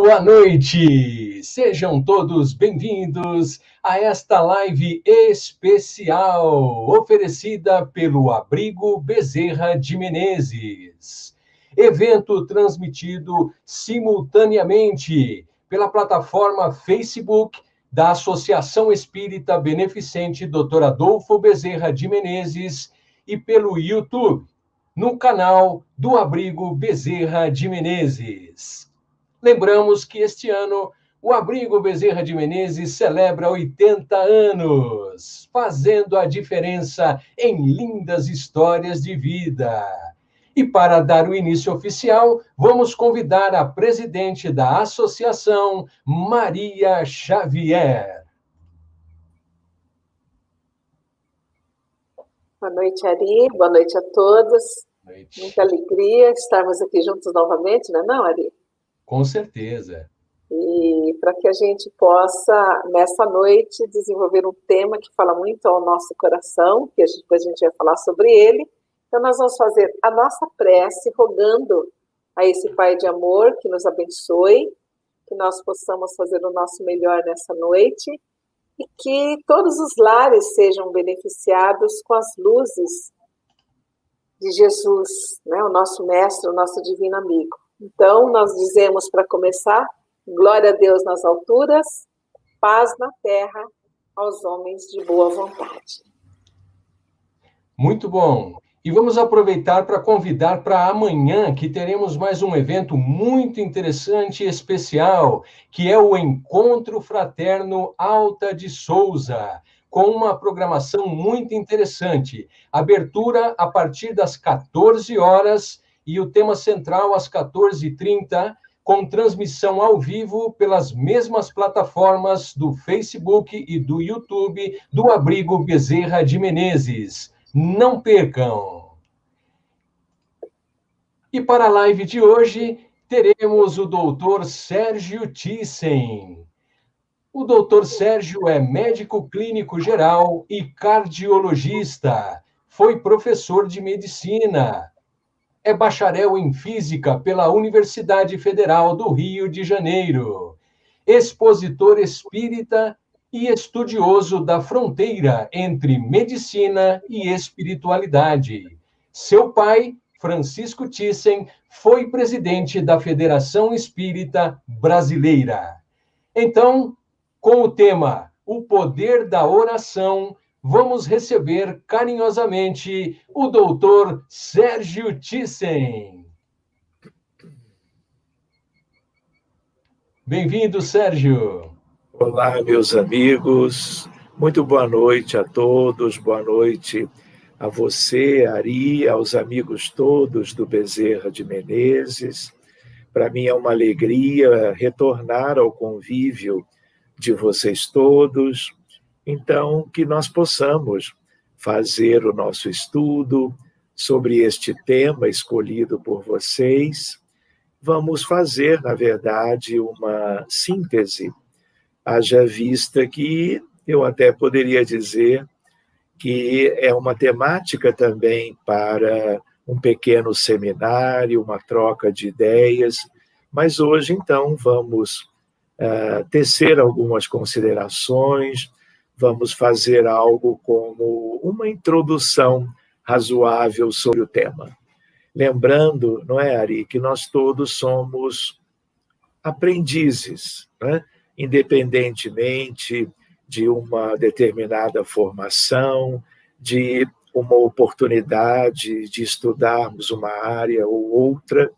Boa noite! Sejam todos bem-vindos a esta live especial oferecida pelo Abrigo Bezerra de Menezes. Evento transmitido simultaneamente pela plataforma Facebook da Associação Espírita Beneficente Dr. Adolfo Bezerra de Menezes e pelo YouTube, no canal do Abrigo Bezerra de Menezes. Lembramos que este ano o Abrigo Bezerra de Menezes celebra 80 anos, fazendo a diferença em lindas histórias de vida. E para dar o início oficial, vamos convidar a presidente da associação, Maria Xavier. Boa noite, Ari. Boa noite a todos. Muita alegria estarmos aqui juntos novamente, não é não, Ari? Com certeza. E para que a gente possa, nessa noite, desenvolver um tema que fala muito ao nosso coração, que depois a gente vai falar sobre ele. Então, nós vamos fazer a nossa prece, rogando a esse Pai de amor que nos abençoe, que nós possamos fazer o nosso melhor nessa noite e que todos os lares sejam beneficiados com as luzes de Jesus, né? O nosso mestre, o nosso divino amigo. Então, nós dizemos para começar, glória a Deus nas alturas, paz na terra aos homens de boa vontade. Muito bom. E vamos aproveitar para convidar para amanhã, que teremos mais um evento muito interessante e especial, que é o Encontro Fraterno Alta de Souza, com uma programação muito interessante. Abertura a partir das 14 horas e o tema central às 14h30, com transmissão ao vivo pelas mesmas plataformas do Facebook e do YouTube do Abrigo Bezerra de Menezes. Não percam! E para a live de hoje, teremos o doutor Sérgio Thyssen. O doutor Sérgio é médico clínico geral e cardiologista. Foi professor de medicina. É bacharel em física pela Universidade Federal do Rio de Janeiro. Expositor espírita e estudioso da fronteira entre medicina e espiritualidade. Seu pai, Francisco Thyssen, foi presidente da Federação Espírita Brasileira. Então, com o tema O Poder da Oração, vamos receber carinhosamente o doutor Sérgio Thyssen. Bem-vindo, Sérgio. Olá, meus amigos. Muito boa noite a todos. Boa noite a você, Ari, aos amigos todos do Bezerra de Menezes. Para mim é uma alegria retornar ao convívio de vocês todos. Então, que nós possamos fazer o nosso estudo sobre este tema escolhido por vocês. Vamos fazer, na verdade, uma síntese, haja vista que eu até poderia dizer que é uma temática também para um pequeno seminário, uma troca de ideias, mas hoje, então, vamos tecer algumas considerações, vamos fazer algo como uma introdução razoável sobre o tema. Lembrando, não é, Ari, que nós todos somos aprendizes, né? Independentemente de uma determinada formação, de uma oportunidade de estudarmos uma área ou outra,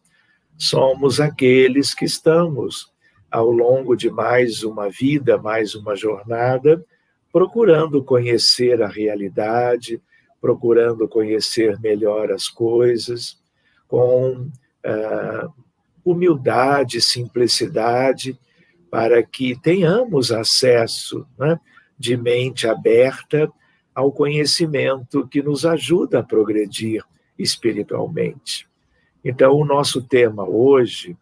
somos aqueles que estamos, ao longo de mais uma vida, mais uma jornada, procurando conhecer a realidade, procurando conhecer melhor as coisas, com humildade, simplicidade, para que tenhamos acesso, né, de mente aberta ao conhecimento que nos ajuda a progredir espiritualmente. Então, o nosso tema hoje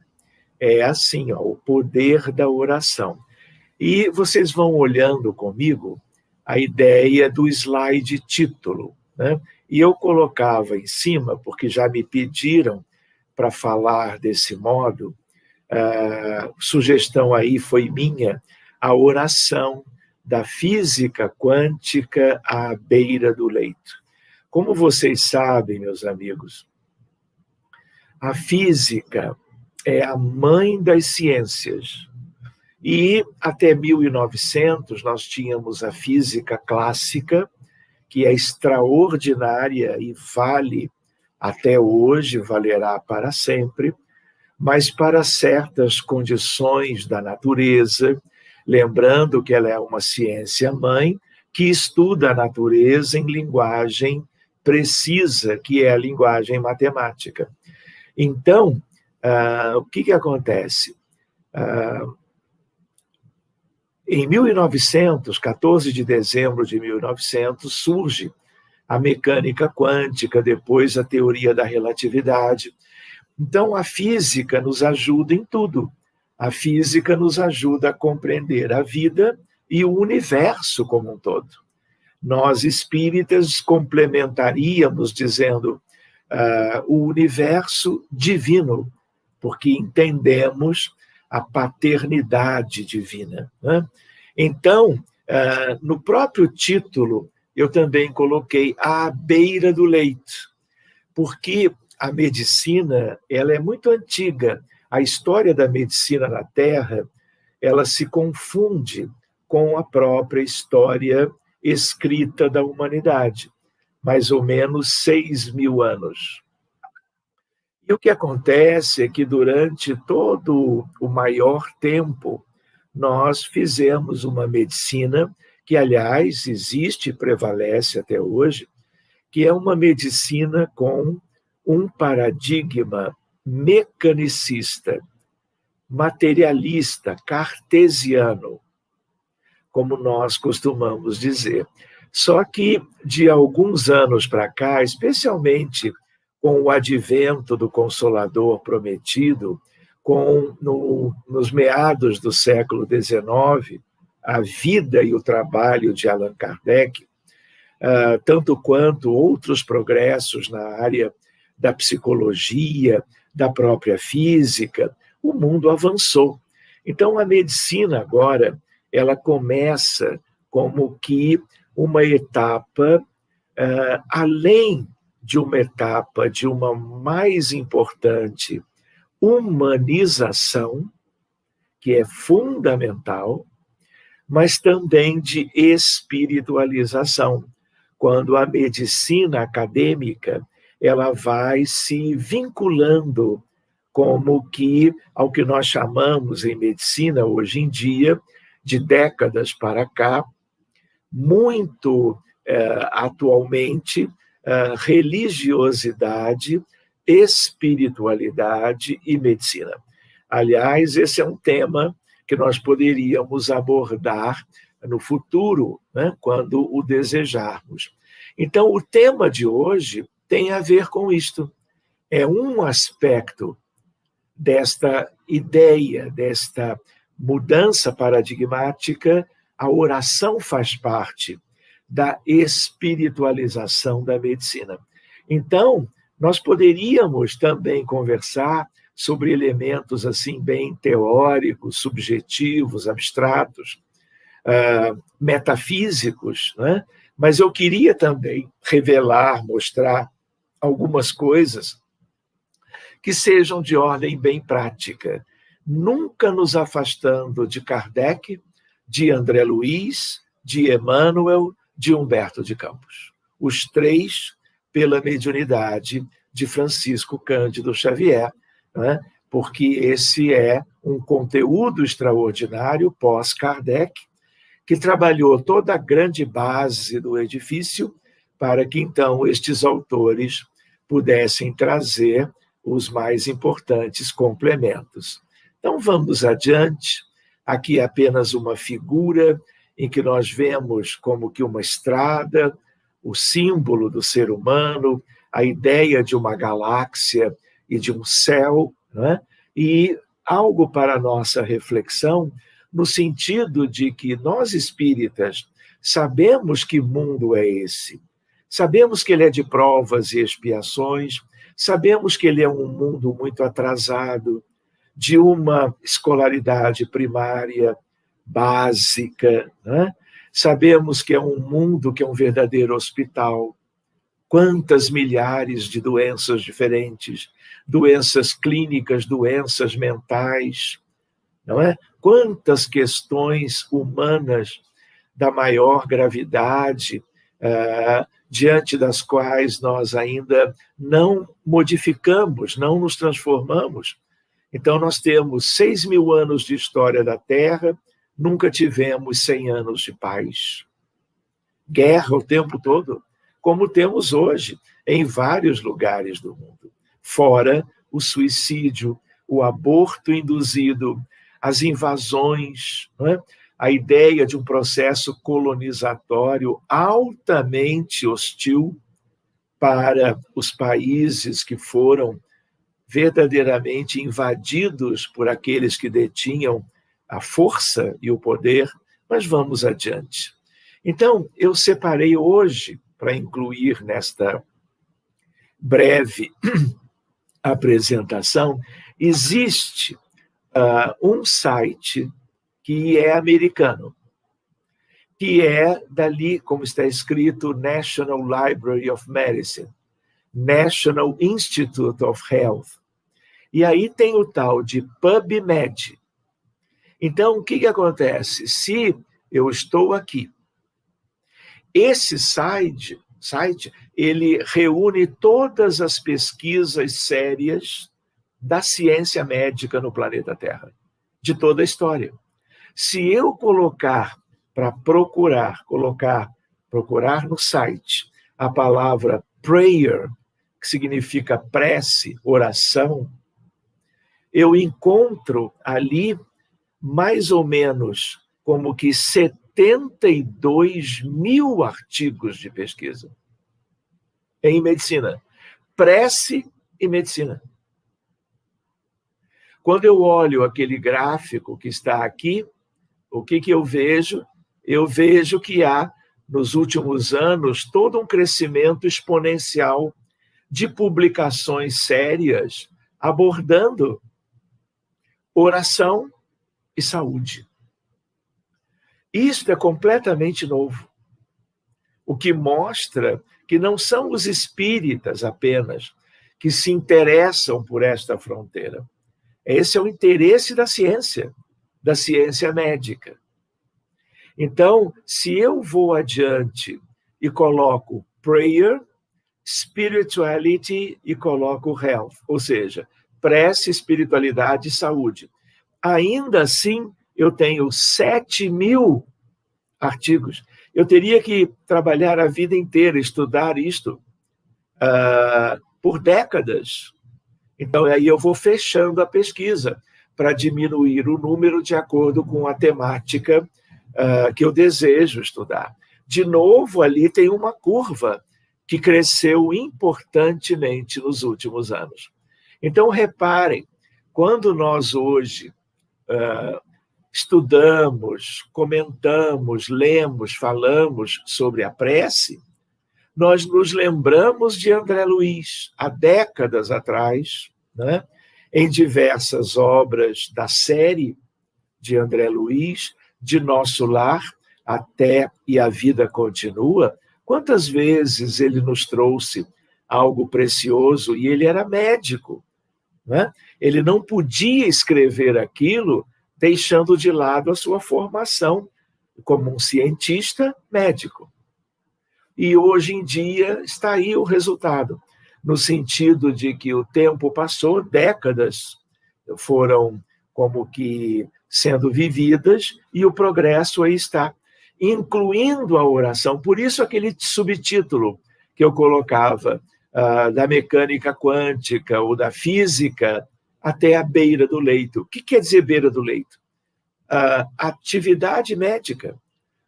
é assim, ó, o poder da oração. E vocês vão olhando comigo a ideia do slide título, né? E eu colocava em cima, porque já me pediram para falar desse modo, sugestão aí foi minha, a oração da física quântica à beira do leito. Como vocês sabem, meus amigos, a física é a mãe das ciências. E até 1900 nós tínhamos a física clássica, que é extraordinária e vale até hoje, valerá para sempre, mas para certas condições da natureza, lembrando que ela é uma ciência-mãe que estuda a natureza em linguagem precisa, que é a linguagem matemática. Então, o que acontece? Em 1900, 14 de dezembro de 1900, surge a mecânica quântica, depois a teoria da relatividade. Então, a física nos ajuda em tudo. A física nos ajuda a compreender a vida e o universo como um todo. Nós, espíritas, complementaríamos dizendo o universo divino, porque entendemos a paternidade divina, né? Então, no próprio título, eu também coloquei à beira do leito, porque a medicina, ela é muito antiga. A história da medicina na Terra, ela se confunde com a própria história escrita da humanidade, mais ou menos 6.000 anos. E o que acontece é que durante todo o maior tempo, nós fizemos uma medicina que, aliás, existe e prevalece até hoje, que é uma medicina com um paradigma mecanicista, materialista, cartesiano, como nós costumamos dizer. Só que, de alguns anos para cá, especialmente com o advento do Consolador prometido, nos meados do século XIX, a vida e o trabalho de Allan Kardec, tanto quanto outros progressos na área da psicologia, da própria física, o mundo avançou. Então, a medicina agora, ela começa como que uma etapa, além de uma etapa de uma mais importante humanização, que é fundamental, mas também de espiritualização, quando a medicina acadêmica ela vai se vinculando como que ao que nós chamamos em medicina hoje em dia, de décadas para cá, muito atualmente, religiosidade, espiritualidade e medicina. Aliás, esse é um tema que nós poderíamos abordar no futuro, né, quando o desejarmos. Então, o tema de hoje tem a ver com isto. É um aspecto desta ideia, desta mudança paradigmática. A oração faz parte da espiritualização da medicina. Então, nós poderíamos também conversar sobre elementos assim bem teóricos, subjetivos, abstratos, metafísicos, né? Mas eu queria também revelar, mostrar algumas coisas que sejam de ordem bem prática, nunca nos afastando de Kardec, de André Luiz, de Emmanuel, de Humberto de Campos. Os três pela mediunidade de Francisco Cândido Xavier, né? Porque esse é um conteúdo extraordinário pós-Kardec, que trabalhou toda a grande base do edifício para que, então, estes autores pudessem trazer os mais importantes complementos. Então, vamos adiante. Aqui é apenas uma figura em que nós vemos como que uma estrada, o símbolo do ser humano, a ideia de uma galáxia e de um céu, né? E algo para a nossa reflexão, no sentido de que nós espíritas sabemos que mundo é esse, sabemos que ele é de provas e expiações, sabemos que ele é um mundo muito atrasado, de uma escolaridade primária, básica, né? Sabemos que é um mundo que é um verdadeiro hospital. Quantas milhares de doenças diferentes, doenças clínicas, doenças mentais, não é? Quantas questões humanas da maior gravidade, diante das quais nós ainda não modificamos, não nos transformamos. Então, nós temos 6.000 anos de história da Terra, nunca tivemos 100 anos de paz. Guerra o tempo todo, como temos hoje em vários lugares do mundo. Fora o suicídio, o aborto induzido, as invasões, não é? A ideia de um processo colonizatório altamente hostil para os países que foram verdadeiramente invadidos por aqueles que detinham a força e o poder, mas vamos adiante. Então, eu separei hoje, para incluir nesta breve apresentação, existe um site que é americano, que é dali, como está escrito, National Library of Medicine, National Institute of Health. E aí tem o tal de PubMed. Então, o que acontece? Se eu estou aqui, esse site, ele reúne todas as pesquisas sérias da ciência médica no planeta Terra, de toda a história. Se eu colocar para procurar no site a palavra prayer, que significa prece, oração, eu encontro ali mais ou menos como que 72.000 artigos de pesquisa em medicina. Prece e medicina. Quando eu olho aquele gráfico que está aqui, o que eu vejo? Eu vejo que há, nos últimos anos, todo um crescimento exponencial de publicações sérias abordando oração e saúde. Isto é completamente novo, o que mostra que não são os espíritas apenas que se interessam por esta fronteira. Esse é o interesse da ciência médica. Então, se eu vou adiante e coloco prayer, spirituality e coloco health, ou seja, prece, espiritualidade e saúde, ainda assim eu tenho 7.000 artigos. Eu teria que trabalhar a vida inteira, estudar isto por décadas. Então, aí eu vou fechando a pesquisa para diminuir o número de acordo com a temática que eu desejo estudar. De novo, ali tem uma curva que cresceu importantemente nos últimos anos. Então, reparem, quando nós hoje estudamos, comentamos, lemos, falamos sobre a prece, nós nos lembramos de André Luiz, há décadas atrás, né? Em diversas obras da série de André Luiz, de Nosso Lar até E a Vida Continua, quantas vezes ele nos trouxe algo precioso, e ele era médico, né? Ele não podia escrever aquilo deixando de lado a sua formação como um cientista médico. E hoje em dia está aí o resultado, no sentido de que o tempo passou, décadas foram como que sendo vividas e o progresso aí está, incluindo a oração. Por isso aquele subtítulo que eu colocava, da mecânica quântica ou da física até a beira do leito. O que quer dizer beira do leito? Atividade médica,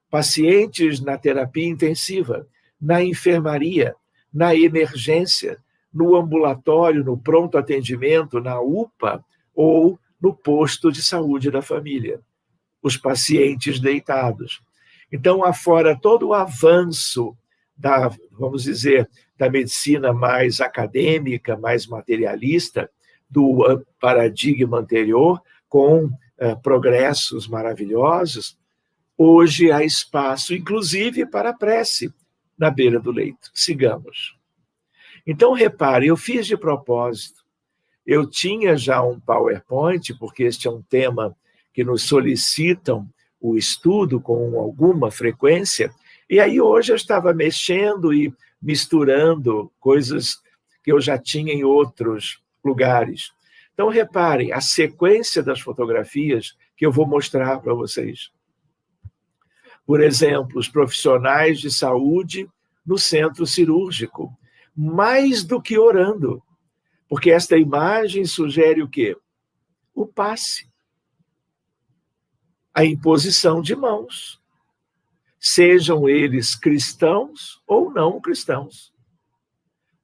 pacientes na terapia intensiva, na enfermaria, na emergência, no ambulatório, no pronto atendimento, na UPA ou no posto de saúde da família. Os pacientes deitados. Então, afora todo o avanço vamos dizer, da medicina mais acadêmica, mais materialista, do paradigma anterior, com progressos maravilhosos, hoje há espaço, inclusive, para a prece na beira do leito. Sigamos. Então, repare, eu fiz de propósito. Eu tinha já um PowerPoint, porque este é um tema que nos solicitam o estudo com alguma frequência, e aí hoje eu estava mexendo e misturando coisas que eu já tinha em outros lugares. Então, reparem, a sequência das fotografias que eu vou mostrar para vocês. Por exemplo, os profissionais de saúde no centro cirúrgico, mais do que orando, porque esta imagem sugere o quê? O passe, a imposição de mãos, sejam eles cristãos ou não cristãos.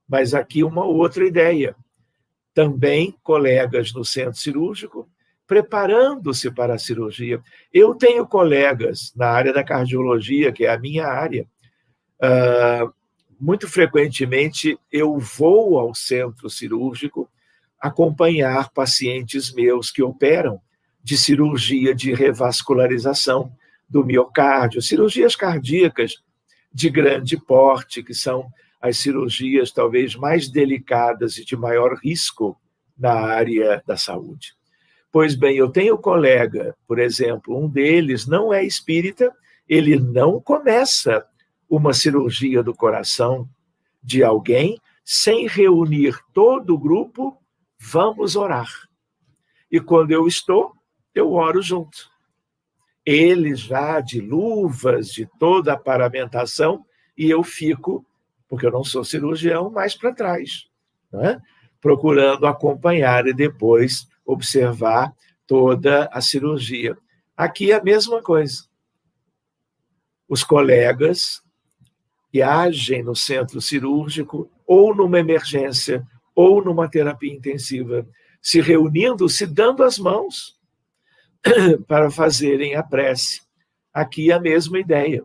Mas aqui uma outra ideia. Também colegas no centro cirúrgico preparando-se para a cirurgia. Eu tenho colegas na área da cardiologia, que é a minha área. Muito frequentemente eu vou ao centro cirúrgico acompanhar pacientes meus que operam de cirurgia de revascularização do miocárdio, cirurgias cardíacas de grande porte, que são as cirurgias talvez mais delicadas e de maior risco na área da saúde. Pois bem, eu tenho colega, por exemplo, um deles não é espírita, ele não começa uma cirurgia do coração de alguém sem reunir todo o grupo, vamos orar. E quando eu estou, eu oro junto. Ele já de luvas, de toda a paramentação, e eu fico, porque eu não sou cirurgião, mais para trás, não é? Procurando acompanhar e depois observar toda a cirurgia. Aqui é a mesma coisa. Os colegas que agem no centro cirúrgico, ou numa emergência, ou numa terapia intensiva, se reunindo, se dando as mãos para fazerem a prece. Aqui é a mesma ideia.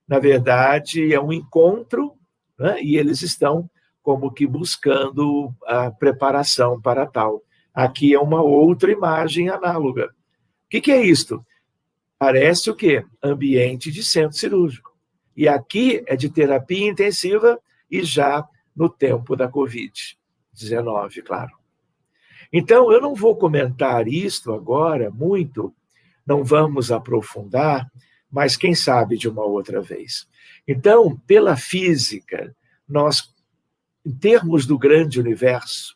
Na verdade, é um encontro, né? E eles estão como que buscando a preparação para tal. Aqui é uma outra imagem análoga. O que é isto? Parece o quê? Ambiente de centro cirúrgico. E aqui é de terapia intensiva e já no tempo da Covid-19, claro. Então, eu não vou comentar isto agora muito, não vamos aprofundar, mas quem sabe de uma outra vez. Então, pela física, nós, em termos do grande universo,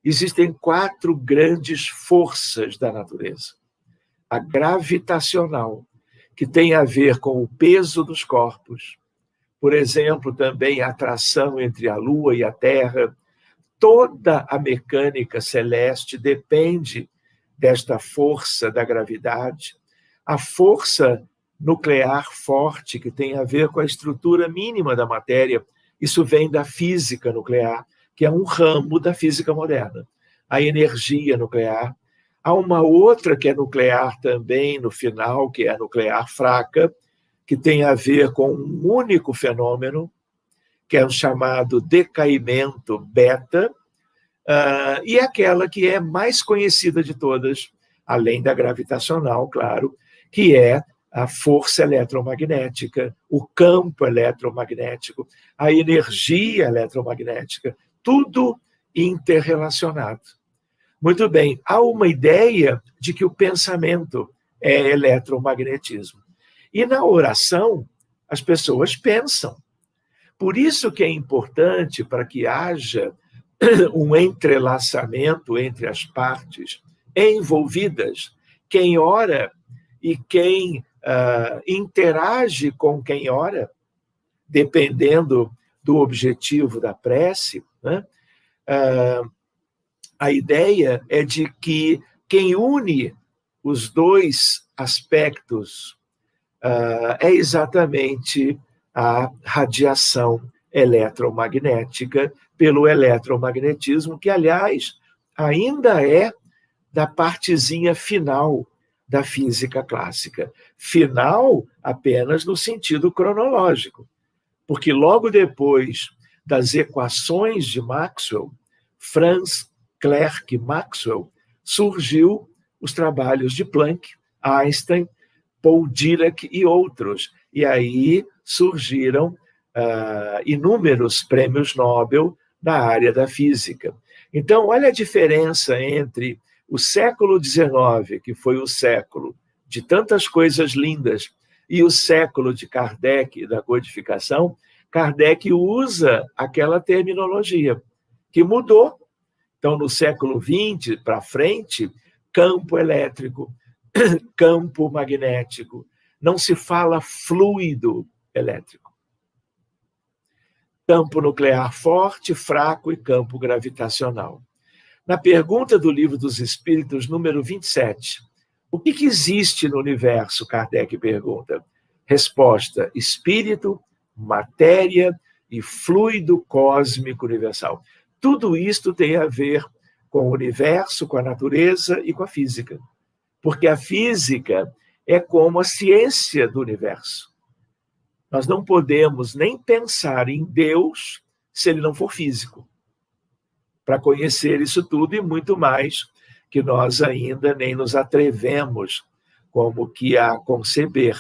existem 4 grandes forças da natureza. A gravitacional, que tem a ver com o peso dos corpos. Por exemplo, também a atração entre a Lua e a Terra. Toda a mecânica celeste depende desta força da gravidade. A força nuclear forte, que tem a ver com a estrutura mínima da matéria. Isso vem da física nuclear, que é um ramo da física moderna. A energia nuclear. Há uma outra que é nuclear também, no final, que é a nuclear fraca, que tem a ver com um único fenômeno, que é o chamado decaimento beta, e aquela que é mais conhecida de todas, além da gravitacional, claro, que é a força eletromagnética, o campo eletromagnético, a energia eletromagnética, tudo interrelacionado. Muito bem, há uma ideia de que o pensamento é eletromagnetismo. E na oração, as pessoas pensam. Por isso que é importante, para que haja um entrelaçamento entre as partes envolvidas, quem ora e quem interage com quem ora, dependendo do objetivo da prece, né? A ideia é de que quem une os dois aspectos é exatamente a radiação eletromagnética pelo eletromagnetismo, que, aliás, ainda é da partezinha final da física clássica. Final apenas no sentido cronológico, porque logo depois das equações de Maxwell, Franz Clerk e Maxwell, surgiu os trabalhos de Planck, Einstein, Paul Dirac e outros. E aí surgiram inúmeros prêmios Nobel na área da física. Então, olha a diferença entre o século XIX, que foi o século de tantas coisas lindas, e o século de Kardec e da codificação. Kardec usa aquela terminologia que mudou. Então, no século XX para frente, campo elétrico, campo magnético, não se fala fluido elétrico. Campo nuclear forte, fraco e campo gravitacional. Na pergunta do Livro dos Espíritos, número 27, o que existe no universo? Kardec pergunta. Resposta: espírito, matéria e fluido cósmico universal. Tudo isto tem a ver com o universo, com a natureza e com a física. Porque a física é como a ciência do universo. Nós não podemos nem pensar em Deus se ele não for físico. Para conhecer isso tudo e muito mais, que nós ainda nem nos atrevemos como que a conceber.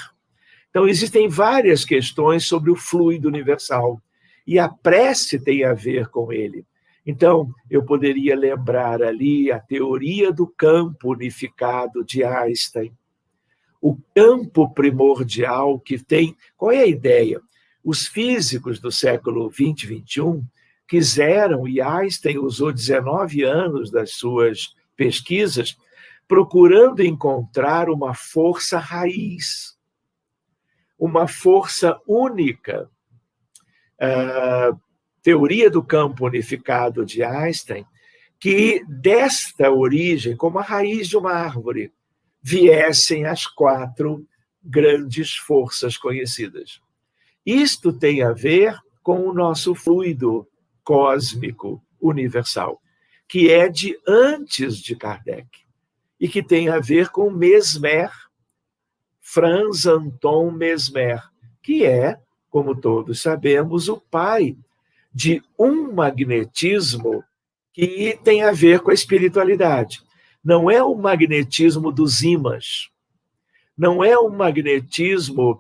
Então, existem várias questões sobre o fluido universal, e a prece tem a ver com ele. Então, eu poderia lembrar ali a teoria do campo unificado de Einstein, o campo primordial que tem... Qual é a ideia? Os físicos do século XX e XXI quiseram, e Einstein usou 19 anos das suas pesquisas, procurando encontrar uma força raiz, uma força única. Teoria do campo unificado de Einstein, que desta origem, como a raiz de uma árvore, viessem as 4 grandes forças conhecidas. Isto tem a ver com o nosso fluido cósmico universal, que é de antes de Kardec, e que tem a ver com Mesmer, Franz Anton Mesmer, que é, como todos sabemos, o pai de um magnetismo que tem a ver com a espiritualidade. Não é o magnetismo dos ímãs, não é o magnetismo,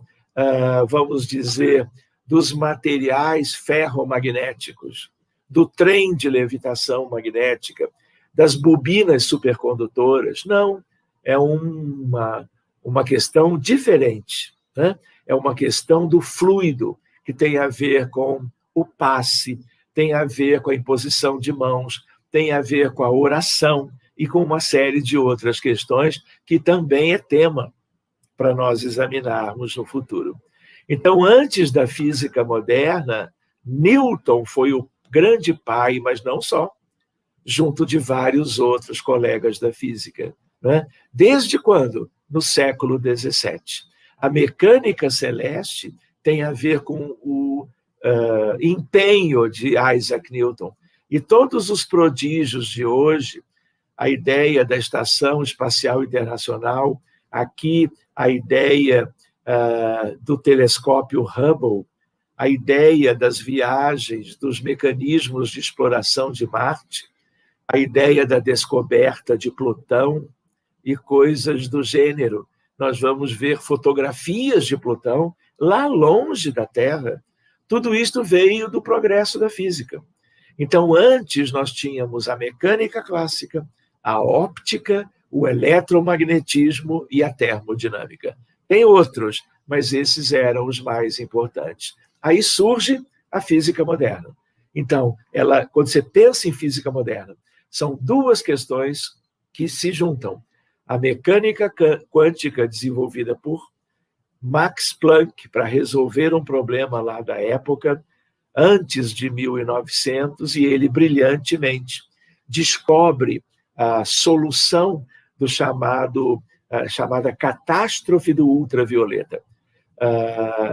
vamos dizer, dos materiais ferromagnéticos, do trem de levitação magnética, das bobinas supercondutoras. Não, é uma questão diferente, né? É uma questão do fluido, que tem a ver com o passe, tem a ver com a imposição de mãos, tem a ver com a oração e com uma série de outras questões que também é tema para nós examinarmos no futuro. Então, antes da física moderna, Newton foi o grande pai, mas não só, junto de vários outros colegas da física, né? Desde quando? No século XVII. A mecânica celeste tem a ver com o empenho de Isaac Newton. E todos os prodígios de hoje, a ideia da Estação Espacial Internacional, aqui a ideia do telescópio Hubble, a ideia das viagens, dos mecanismos de exploração de Marte, a ideia da descoberta de Plutão e coisas do gênero. Nós vamos ver fotografias de Plutão lá longe da Terra. Tudo isto veio do progresso da física. Então, antes nós tínhamos a mecânica clássica, a óptica, o eletromagnetismo e a termodinâmica. Tem outros, mas esses eram os mais importantes. Aí surge a física moderna. Então, quando você pensa em física moderna, são 2 questões que se juntam. A mecânica quântica desenvolvida por Max Planck para resolver um problema lá da época, antes de 1900, e ele brilhantemente descobre a solução do chamada catástrofe do ultravioleta.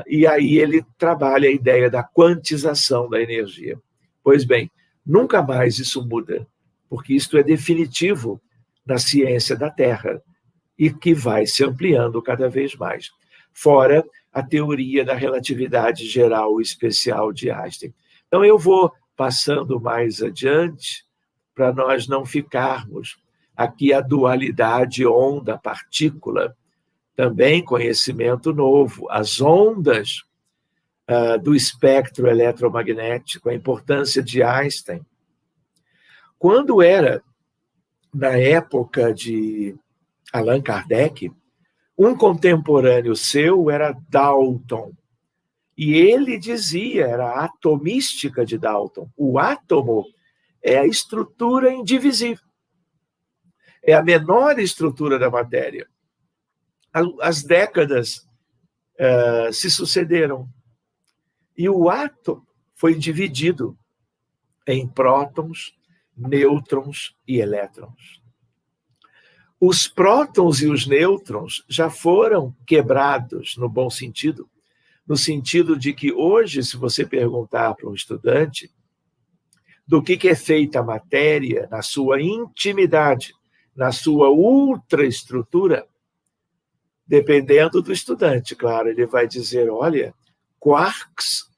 E aí ele trabalha a ideia da quantização da energia. Pois bem, nunca mais isso muda, porque isto é definitivo na ciência da Terra e que vai se ampliando cada vez mais. Fora a teoria da relatividade geral especial de Einstein. Então, eu vou passando mais adiante para nós não ficarmos aqui a dualidade onda-partícula, também conhecimento novo, as ondas do espectro eletromagnético, a importância de Einstein. Quando era na época de Allan Kardec, um contemporâneo seu era Dalton, e ele dizia, era a atomística de Dalton, o átomo é a estrutura indivisível, é a menor estrutura da matéria. As décadas se sucederam, e o átomo foi dividido em prótons, nêutrons e elétrons. Os prótons e os nêutrons já foram quebrados, no bom sentido, no sentido de que hoje, se você perguntar para um estudante do que é feita a matéria na sua intimidade, na sua ultraestrutura, dependendo do estudante, claro, ele vai dizer, olha, quarks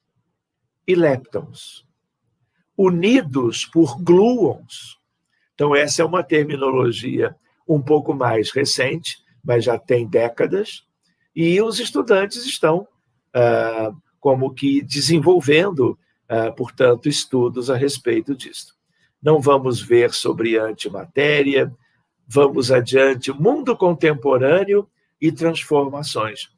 e leptons, unidos por gluons. Então, essa é uma terminologia um pouco mais recente, mas já tem décadas, e os estudantes estão como que desenvolvendo, portanto, estudos a respeito disso. Não vamos ver sobre antimatéria, vamos adiante, mundo contemporâneo e transformações.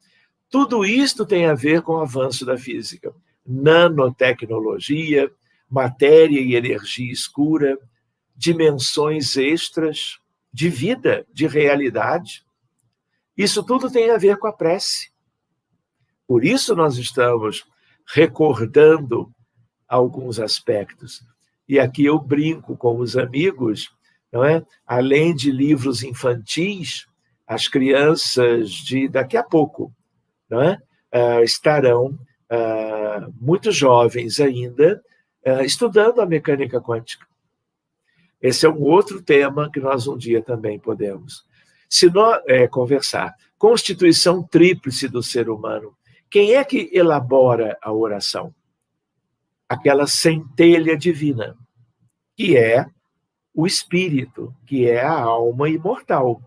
Tudo isto tem a ver com o avanço da física. Nanotecnologia, matéria e energia escura, dimensões extras de vida, de realidade. Isso tudo tem a ver com a prece. Por isso nós estamos recordando alguns aspectos. E aqui eu brinco com os amigos, não é? Além de livros infantis, as crianças de daqui a pouco, não é? Estarão muito jovens ainda estudando a mecânica quântica. Esse é um outro tema que nós um dia também podemos conversar. Constituição tríplice do ser humano. Quem é que elabora a oração? Aquela centelha divina, que é o espírito, que é a alma imortal.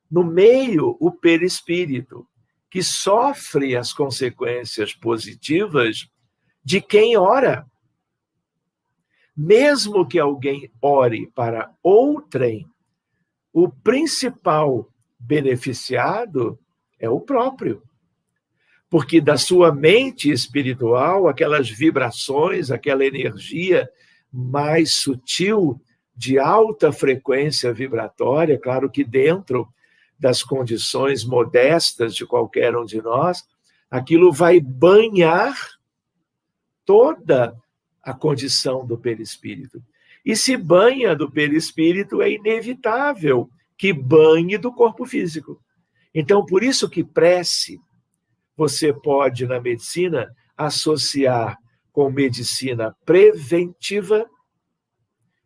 No meio, o perispírito, que sofre as consequências positivas de quem ora. Mesmo que alguém ore para outrem, o principal beneficiado é o próprio. Porque da sua mente espiritual, aquelas vibrações, aquela energia mais sutil, de alta frequência vibratória, claro que dentro das condições modestas de qualquer um de nós, aquilo vai banhar toda a condição do perispírito. E se banha do perispírito, é inevitável que banhe do corpo físico. Então, por isso que prece, você pode, na medicina, associar com medicina preventiva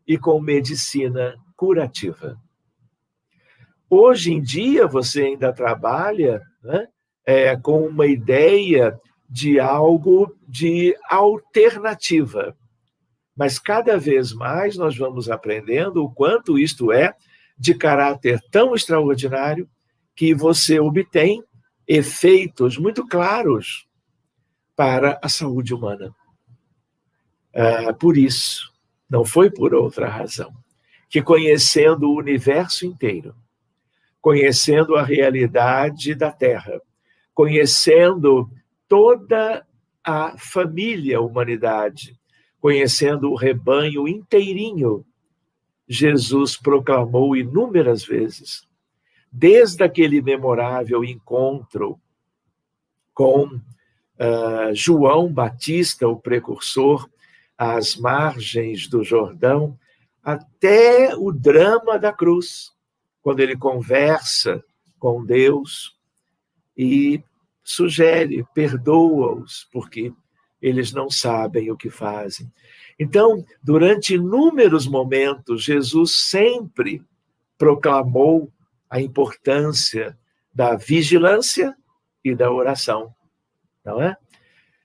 e com medicina curativa. Hoje em dia, você ainda trabalha, né, com uma ideia de algo de alternativa. Mas cada vez mais nós vamos aprendendo o quanto isto é de caráter tão extraordinário que você obtém efeitos muito claros para a saúde humana. Por isso, não foi por outra razão, que conhecendo o universo inteiro, conhecendo a realidade da Terra, conhecendo toda a família humanidade, conhecendo o rebanho inteirinho, Jesus proclamou inúmeras vezes, desde aquele memorável encontro com João Batista, o precursor, às margens do Jordão, até o drama da cruz, quando ele conversa com Deus e sugere, perdoa-os, porque eles não sabem o que fazem. Então, durante inúmeros momentos, Jesus sempre proclamou a importância da vigilância e da oração, não é?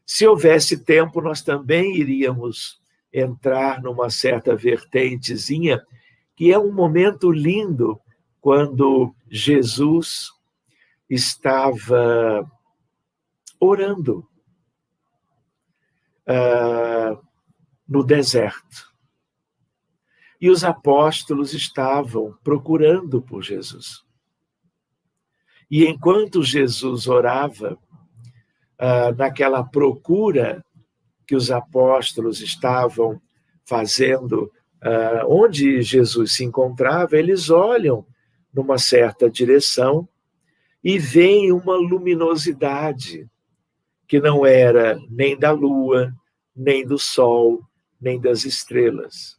Se houvesse tempo, nós também iríamos entrar numa certa vertentezinha que é um momento lindo quando Jesus estava orando no deserto. E os apóstolos estavam procurando por Jesus. E enquanto Jesus orava, naquela procura que os apóstolos estavam fazendo, onde Jesus se encontrava, eles olham numa certa direção e veem uma luminosidade que não era nem da lua, nem do sol, nem das estrelas.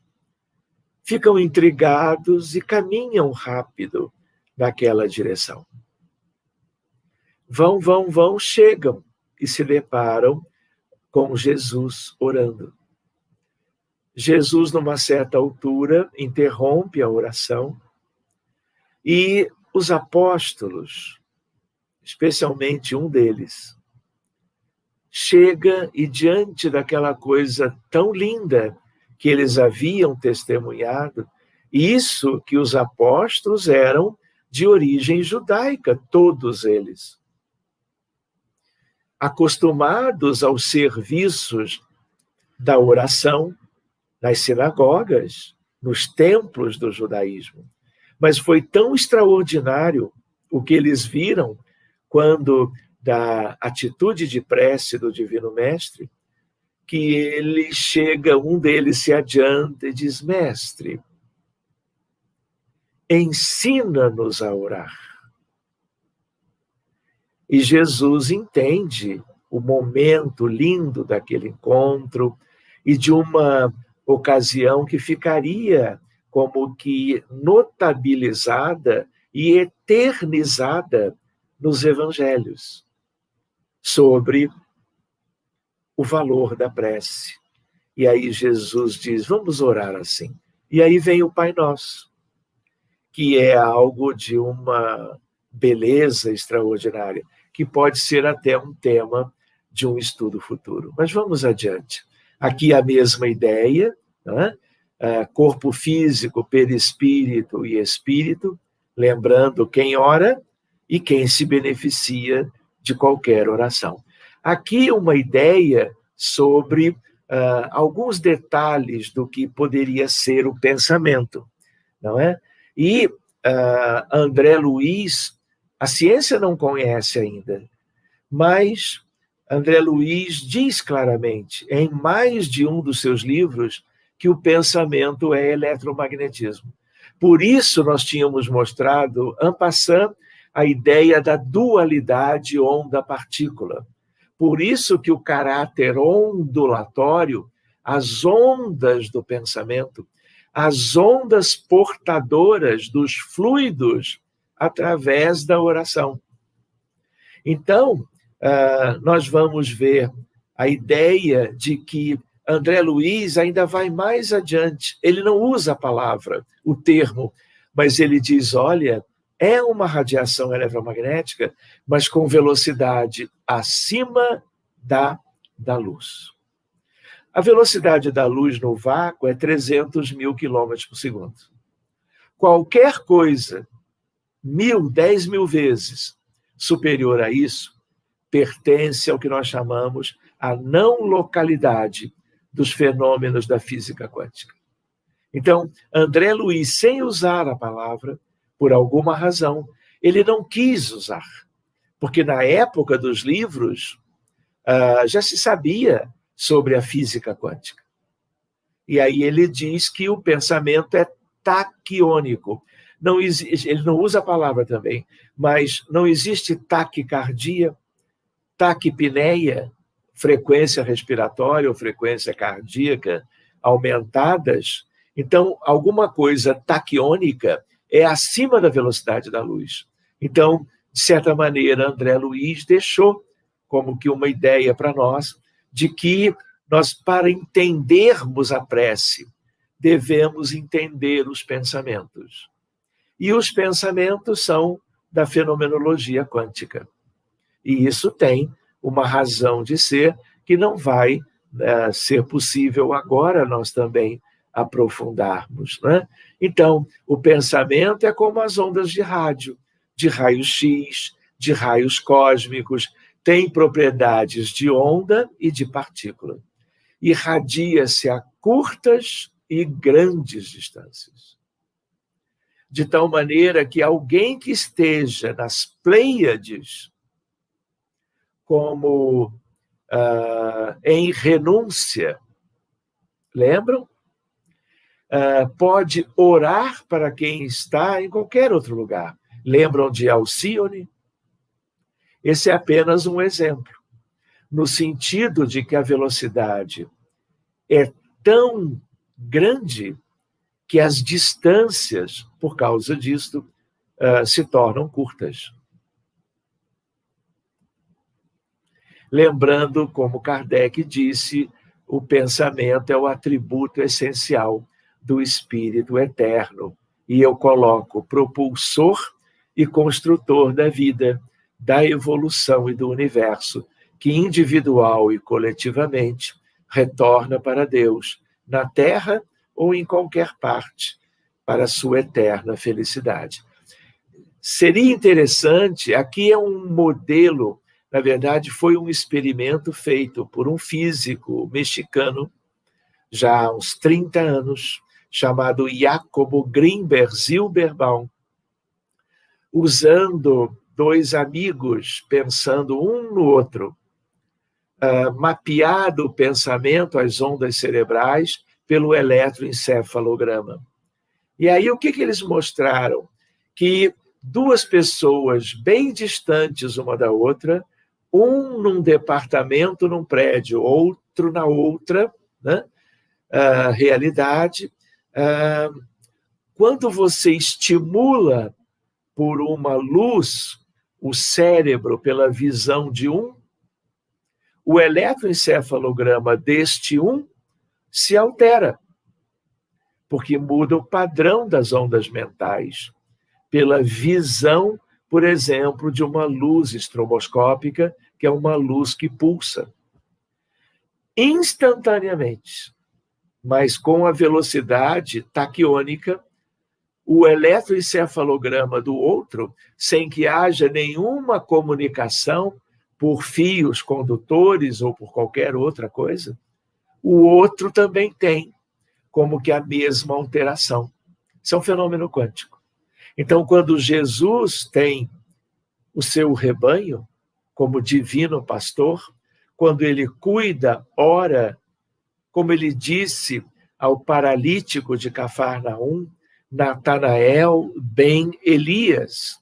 Ficam intrigados e caminham rápido naquela direção. Vão, chegam e se deparam com Jesus orando. Jesus, numa certa altura, interrompe a oração e os apóstolos, especialmente um deles, chega e, diante daquela coisa tão linda que eles haviam testemunhado, isso que os apóstolos eram de origem judaica, todos eles, acostumados aos serviços da oração nas sinagogas, nos templos do judaísmo. Mas foi tão extraordinário o que eles viram quando, da atitude de prece do Divino Mestre, que ele chega, um deles se adianta e diz: Mestre, ensina-nos a orar. E Jesus entende o momento lindo daquele encontro e de uma ocasião que ficaria como que notabilizada e eternizada nos evangelhos, sobre o valor da prece. E aí Jesus diz: vamos orar assim. E aí vem o Pai Nosso, que é algo de uma beleza extraordinária, que pode ser até um tema de um estudo futuro. Mas vamos adiante. Aqui a mesma ideia, né? Corpo físico, perispírito e espírito, lembrando quem ora e quem se beneficia de qualquer oração. Aqui uma ideia sobre alguns detalhes do que poderia ser o pensamento, não é? E André Luiz, a ciência não conhece ainda, mas André Luiz diz claramente, em mais de um dos seus livros, que o pensamento é eletromagnetismo. Por isso nós tínhamos mostrado, en passant, a ideia da dualidade onda-partícula. Por isso que o caráter ondulatório, as ondas do pensamento, as ondas portadoras dos fluidos através da oração. Então, nós vamos ver a ideia de que André Luiz ainda vai mais adiante. Ele não usa a palavra, o termo, mas ele diz, olha, é uma radiação eletromagnética, mas com velocidade acima da luz. A velocidade da luz no vácuo é 300 mil quilômetros por segundo. Qualquer coisa, 1000, 10 mil vezes superior a isso, pertence ao que nós chamamos a não localidade dos fenômenos da física quântica. Então, André Luiz, sem usar a palavra, por alguma razão, ele não quis usar, porque na época dos livros já se sabia sobre a física quântica. E aí ele diz que o pensamento é taquiônico. Não existe, ele não usa a palavra também, mas não existe taquicardia, taquipneia, frequência respiratória ou frequência cardíaca aumentadas. Então, alguma coisa taquiônica é acima da velocidade da luz. Então, de certa maneira, André Luiz deixou como que uma ideia para nós de que nós, para entendermos a prece, devemos entender os pensamentos. E os pensamentos são da fenomenologia quântica. E isso tem uma razão de ser que não vai ser possível agora nós também aprofundarmos, né? Então, o pensamento é como as ondas de rádio, de raios-x, de raios cósmicos, tem propriedades de onda e de partícula. Irradia-se a curtas e grandes distâncias. De tal maneira que alguém que esteja nas Pleiades, como em renúncia, lembram? Pode orar para quem está em qualquer outro lugar. Lembram de Alcíone? Esse é apenas um exemplo, no sentido de que a velocidade é tão grande que as distâncias, por causa disto, se tornam curtas. Lembrando, como Kardec disse, o pensamento é o atributo essencial do Espírito eterno. E eu coloco propulsor e construtor da vida, da evolução e do universo, que individual e coletivamente retorna para Deus, na Terra ou em qualquer parte, para a sua eterna felicidade. Seria interessante, aqui é um modelo, na verdade foi um experimento feito por um físico mexicano, já há uns 30 anos, chamado Jacobo Grinberg Zilberbaum, usando dois amigos, pensando um no outro, mapeado o pensamento, as ondas cerebrais, pelo eletroencefalograma. E aí o que eles mostraram? Que duas pessoas bem distantes uma da outra, um num departamento, num prédio, outro na outra, né? Realidade. Quando você estimula por uma luz o cérebro pela visão de um, o eletroencefalograma deste um se altera, porque muda o padrão das ondas mentais, pela visão, por exemplo, de uma luz estroboscópica, que é uma luz que pulsa. Instantaneamente, mas com a velocidade taquiônica, o eletroencefalograma do outro, sem que haja nenhuma comunicação por fios condutores ou por qualquer outra coisa, o outro também tem como que a mesma alteração. Isso é um fenômeno quântico. Então, quando Jesus tem o seu rebanho, como divino pastor, quando ele cuida, ora, como ele disse ao paralítico de Cafarnaum, Natanael ben Elias,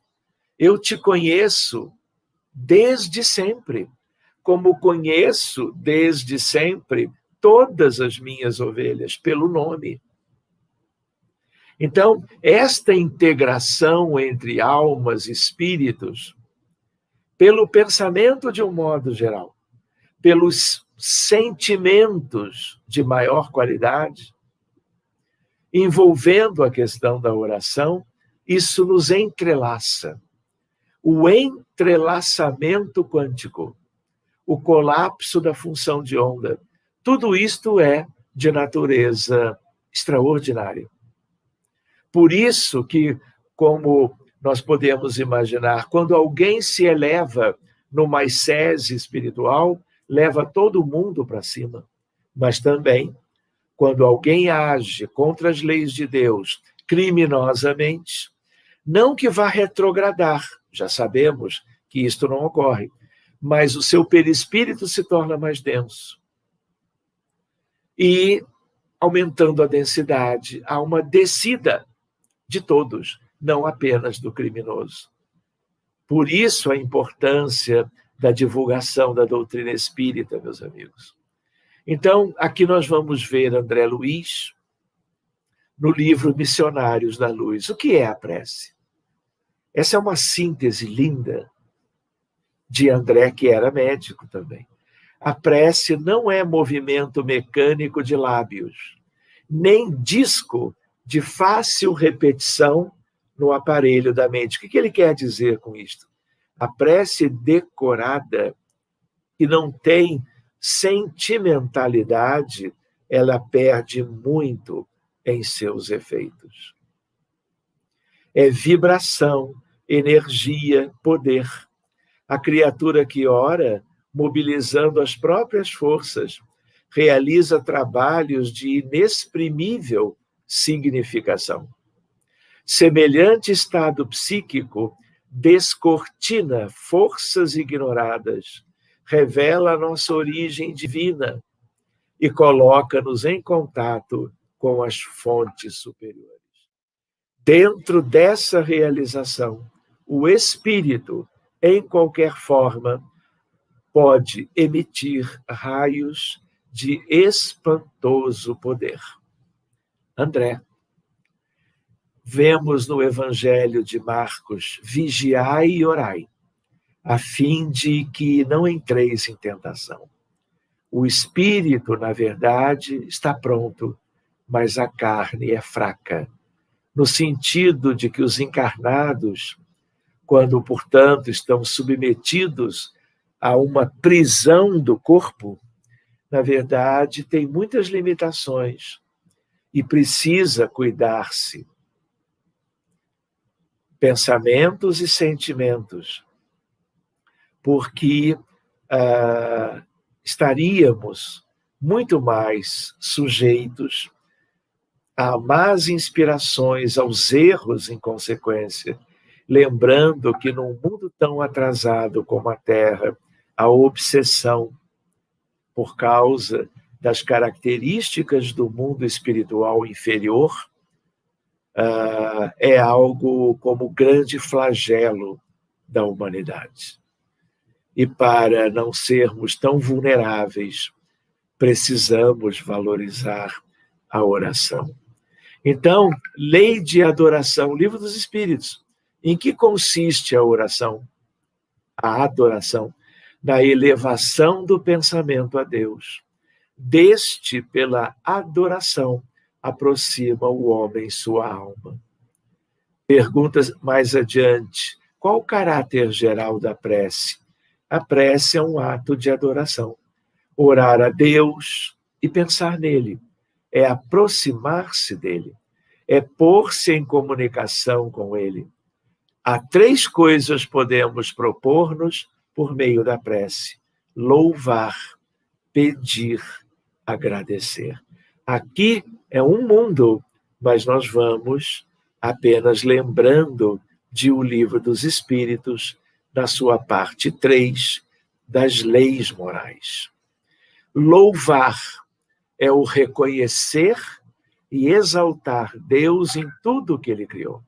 eu te conheço desde sempre, como conheço desde sempre todas as minhas ovelhas, pelo nome. Então, esta integração entre almas e espíritos, pelo pensamento de um modo geral, pelos sentimentos de maior qualidade, envolvendo a questão da oração, isso nos entrelaça. O entrelaçamento quântico, o colapso da função de onda, tudo isto é de natureza extraordinária. Por isso que, como nós podemos imaginar, quando alguém se eleva numa ascese espiritual, leva todo mundo para cima. Mas também, quando alguém age contra as leis de Deus criminosamente, não que vá retrogradar, já sabemos que isto não ocorre, mas o seu perispírito se torna mais denso. E, aumentando a densidade, há uma descida de todos, não apenas do criminoso. Por isso a importância da divulgação da doutrina espírita, meus amigos. Então, aqui nós vamos ver André Luiz, no livro Missionários da Luz. O que é a prece? Essa é uma síntese linda de André, que era médico também. A prece não é movimento mecânico de lábios, nem disco de fácil repetição no aparelho da mente. O que ele quer dizer com isto? A prece decorada, que não tem sentimentalidade, ela perde muito em seus efeitos. é vibração, energia, poder. A criatura que ora, mobilizando as próprias forças, realiza trabalhos de inexprimível significação. Semelhante estado psíquico descortina forças ignoradas, revela a nossa origem divina e coloca-nos em contato com as fontes superiores. Dentro dessa realização, o espírito, em qualquer forma, pode emitir raios de espantoso poder. André, vemos no Evangelho de Marcos: vigiai e orai, a fim de que não entreis em tentação. O espírito, na verdade, está pronto, mas a carne é fraca, no sentido de que os encarnados, quando, portanto, estão submetidos a uma prisão do corpo, na verdade, tem muitas limitações e precisa cuidar-se. Pensamentos e sentimentos, porque estaríamos muito mais sujeitos a más inspirações, aos erros em consequência, lembrando que num mundo tão atrasado como a Terra, a obsessão por causa das características do mundo espiritual inferior é algo como grande flagelo da humanidade. E para não sermos tão vulneráveis, precisamos valorizar a oração. Então, lei de adoração, Livro dos Espíritos. Em que consiste a oração? A adoração, na elevação do pensamento a Deus. Deste, pela adoração, aproxima o homem sua alma. Pergunta mais adiante: qual o caráter geral da prece? A prece é um ato de adoração. Orar a Deus e pensar nele é aproximar-se dele, é pôr-se em comunicação com ele. Há 3 coisas podemos propor-nos por meio da prece: louvar, pedir, agradecer. Aqui é um mundo, mas nós vamos apenas lembrando de O Livro dos Espíritos, na sua parte 3, das leis morais. Louvar é o reconhecer e exaltar Deus em tudo que Ele criou.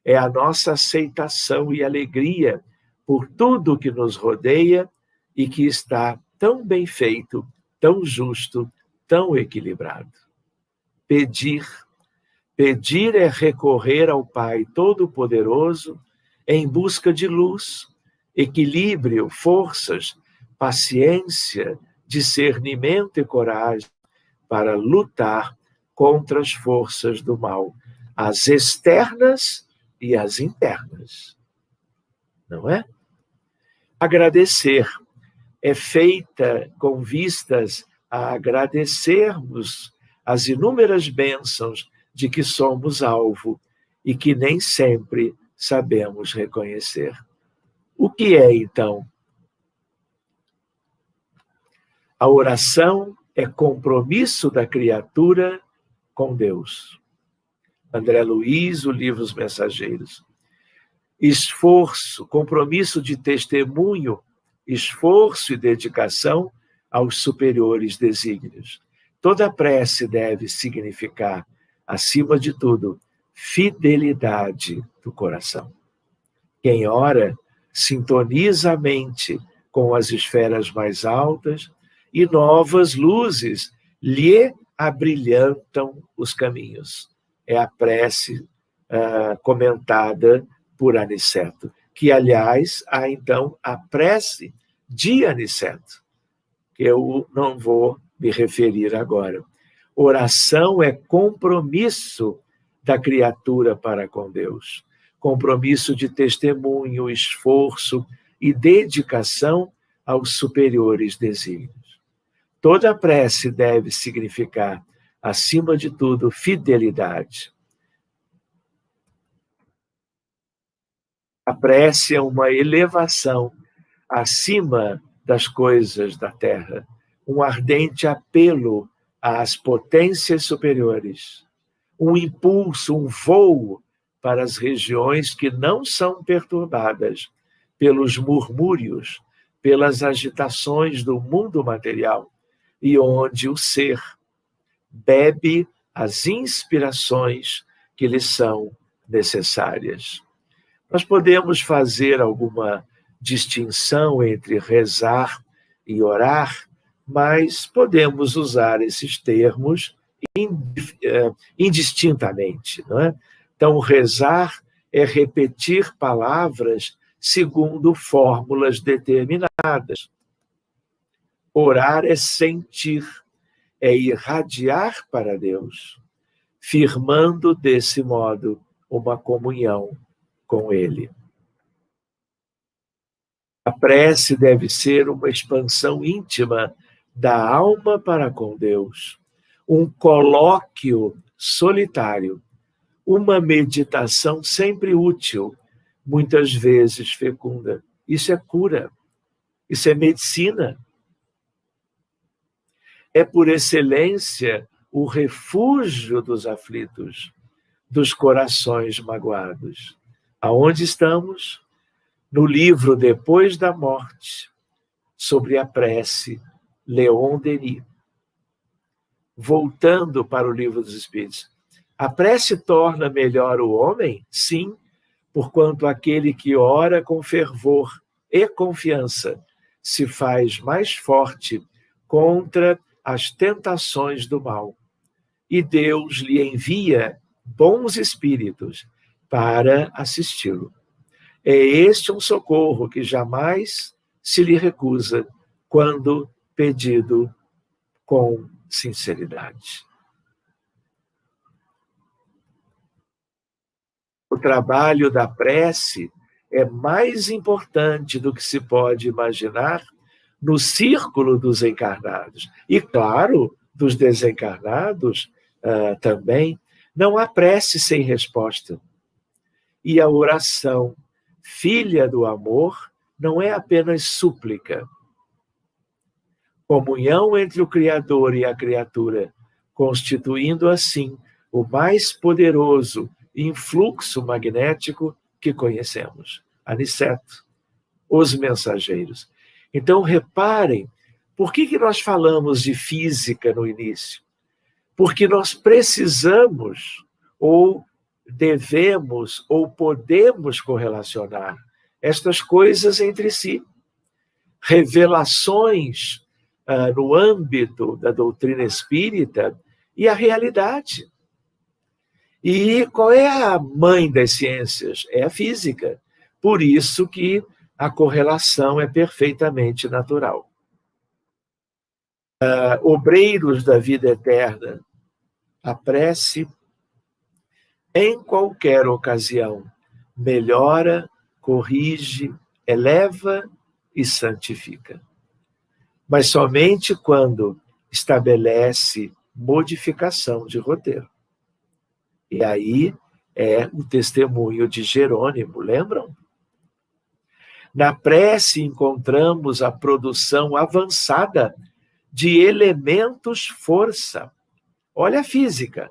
É a nossa aceitação e alegria por tudo que nos rodeia e que está tão bem feito, tão justo, tão equilibrado. Pedir. Pedir é recorrer ao Pai Todo-Poderoso em busca de luz, equilíbrio, forças, paciência, discernimento e coragem para lutar contra as forças do mal, as externas e as internas. Não é? Agradecer é feita com vistas a agradecermos as inúmeras bênçãos de que somos alvo e que nem sempre sabemos reconhecer. O que é, então? A oração é compromisso da criatura com Deus. André Luiz, o Livro Os Mensageiros. Esforço, compromisso de testemunho, esforço e dedicação aos superiores desígnios. Toda prece deve significar, acima de tudo, fidelidade do coração. Quem ora sintoniza a mente com as esferas mais altas e novas luzes lhe abrilhantam os caminhos. É a prece comentada por Aniceto, que, aliás, há então a prece de Aniceto, que eu não vou me referir agora. Oração é compromisso da criatura para com Deus, compromisso de testemunho, esforço e dedicação aos superiores desígnios. Toda prece deve significar, acima de tudo, fidelidade. A prece é uma elevação acima das coisas da terra, um ardente apelo às potências superiores, um impulso, um voo para as regiões que não são perturbadas pelos murmúrios, pelas agitações do mundo material, e onde o ser bebe as inspirações que lhe são necessárias. Nós podemos fazer alguma distinção entre rezar e orar, mas podemos usar esses termos indistintamente, não é? Então, rezar é repetir palavras segundo fórmulas determinadas. Orar é sentir, é irradiar para Deus, firmando desse modo uma comunhão com Ele. A prece deve ser uma expansão íntima da alma para com Deus, um colóquio solitário, uma meditação sempre útil, muitas vezes fecunda. Isso é cura, isso é medicina. É, por excelência, o refúgio dos aflitos, dos corações magoados. Aonde estamos? No livro Depois da Morte, sobre a prece, Leon Denis. Voltando para o Livro dos Espíritos. A prece torna melhor o homem? Sim, porquanto aquele que ora com fervor e confiança se faz mais forte contra as tentações do mal. E Deus lhe envia bons espíritos para assisti-lo. É este um socorro que jamais se lhe recusa quando pedido com sinceridade. O trabalho da prece é mais importante do que se pode imaginar no círculo dos encarnados. E, claro, dos desencarnados também. Não há prece sem resposta. E a oração, filha do amor, não é apenas súplica. Comunhão entre o Criador e a criatura, constituindo assim o mais poderoso influxo magnético que conhecemos. Aniceto, os mensageiros. Então, reparem, por que nós falamos de física no início? Porque nós precisamos, ou devemos, ou podemos correlacionar estas coisas entre si. Revelações no âmbito da doutrina espírita e a realidade. E qual é a mãe das ciências? É a física. Por isso que a correlação é perfeitamente natural. Obreiros da vida eterna, a prece, em qualquer ocasião, melhora, corrige, eleva e santifica. Mas somente quando estabelece modificação de roteiro. E aí é o testemunho de Jerônimo, lembram? Na prece encontramos a produção avançada de elementos força. Olha a física.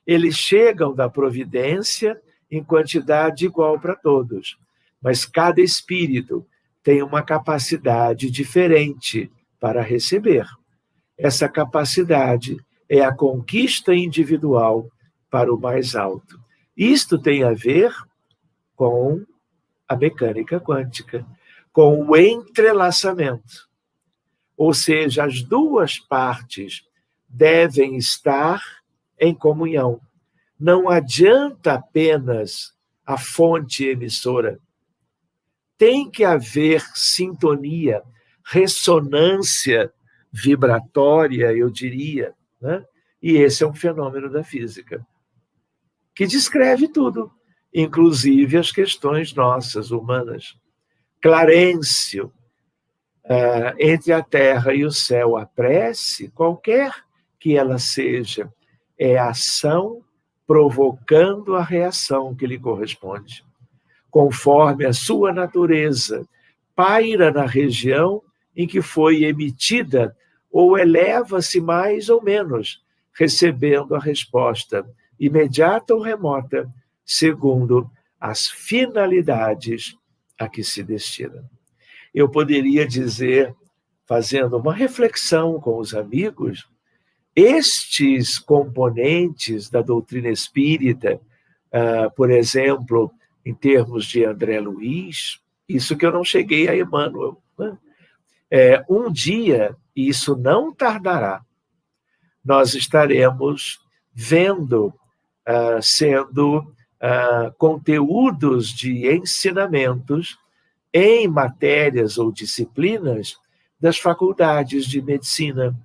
Eles chegam da providência em quantidade igual para todos, mas cada espírito tem uma capacidade diferente para receber. Essa capacidade é a conquista individual para o mais alto. Isto tem a ver com a mecânica quântica, com o entrelaçamento. Ou seja, as duas partes devem estar em comunhão. Não adianta apenas a fonte emissora. Tem que haver sintonia, ressonância vibratória, eu diria, né? E esse é um fenômeno da física, que descreve tudo, inclusive as questões nossas, humanas. Clarencio, entre a terra e o céu, a prece, qualquer que ela seja, é a ação provocando a reação que lhe corresponde. conforme a sua natureza, paira na região em que foi emitida ou eleva-se mais ou menos, recebendo a resposta imediata ou remota, segundo as finalidades a que se destina. Eu poderia dizer, fazendo uma reflexão com os amigos, estes componentes da doutrina espírita, por exemplo, em termos de André Luiz, isso que eu não cheguei a Emmanuel, né? Um dia, e isso não tardará, nós estaremos vendo, sendo conteúdos de ensinamentos em matérias ou disciplinas das faculdades de medicina,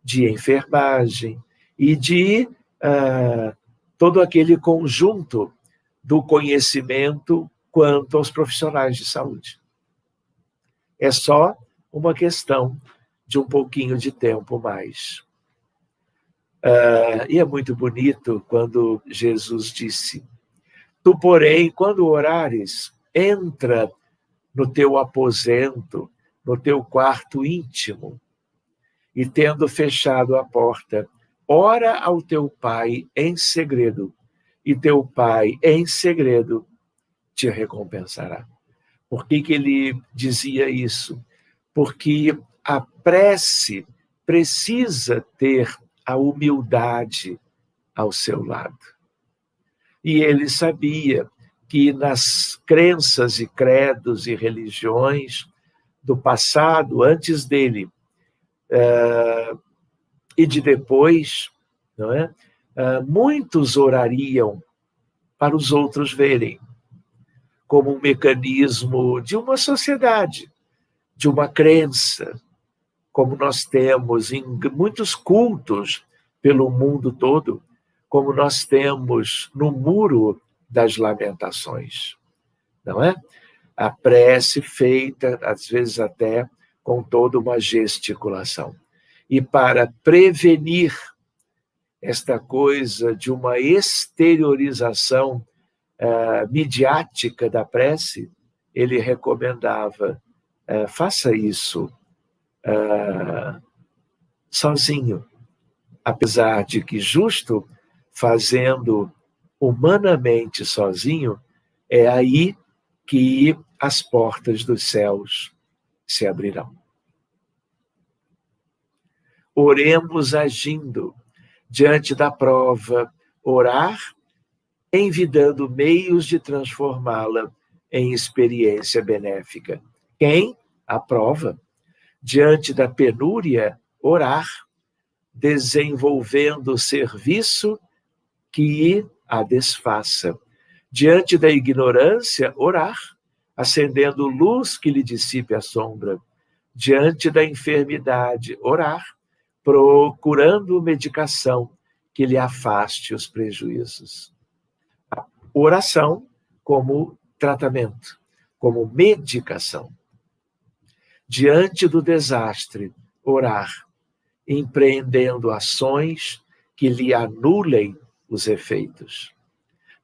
de enfermagem e de todo aquele conjunto do conhecimento quanto aos profissionais de saúde. É só uma questão de um pouquinho de tempo mais. E é muito bonito quando Jesus disse: tu, porém, quando orares, entra no teu aposento, no teu quarto íntimo, e tendo fechado a porta, ora ao teu pai em segredo, e teu pai em segredo te recompensará. Por que ele dizia isso? Porque a prece precisa ter a humildade ao seu lado. E ele sabia que nas crenças e credos e religiões do passado, antes dele, e de depois, não é? Muitos orariam para os outros verem, como um mecanismo de uma sociedade, de uma crença, como nós temos em muitos cultos pelo mundo todo, como nós temos no Muro das Lamentações, não é? A prece feita, às vezes até com toda uma gesticulação. E para prevenir esta coisa de uma exteriorização midiática da prece, ele recomendava, faça isso sozinho, apesar de que justo fazendo humanamente sozinho, é aí que as portas dos céus se abrirão. Oremos agindo diante da prova, orar, envidando meios de transformá-la em experiência benéfica. Quem? A prova. Diante da penúria, orar, desenvolvendo o serviço que a desfaça. Diante da ignorância, orar, acendendo luz que lhe dissipe a sombra. Diante da enfermidade, orar, procurando medicação que lhe afaste os prejuízos. A oração como tratamento, como medicação. Diante do desastre, orar, empreendendo ações que lhe anulem os efeitos.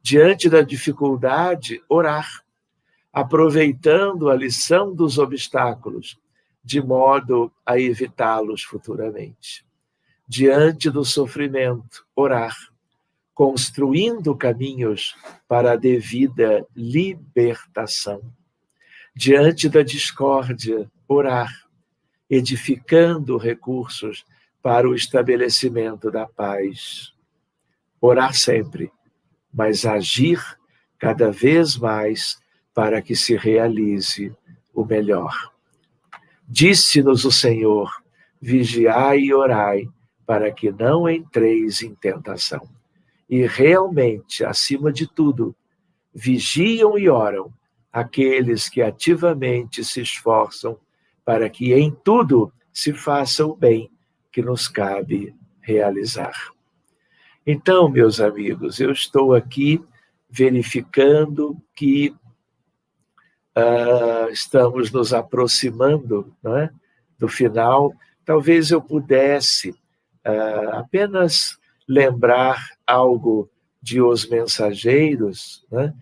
Diante da dificuldade, orar, aproveitando a lição dos obstáculos, de modo a evitá-los futuramente. Diante do sofrimento, orar, construindo caminhos para a devida libertação. Diante da discórdia, orar, edificando recursos para o estabelecimento da paz. Orar sempre, mas agir cada vez mais para que se realize o melhor. Disse-nos o Senhor: vigiai e orai, para que não entreis em tentação. E realmente, acima de tudo, vigiam e oram aqueles que ativamente se esforçam para que em tudo se faça o bem que nos cabe realizar. Então, meus amigos, eu estou aqui verificando que estamos nos aproximando, não é, do final. Talvez eu pudesse apenas lembrar algo de Os Mensageiros, né,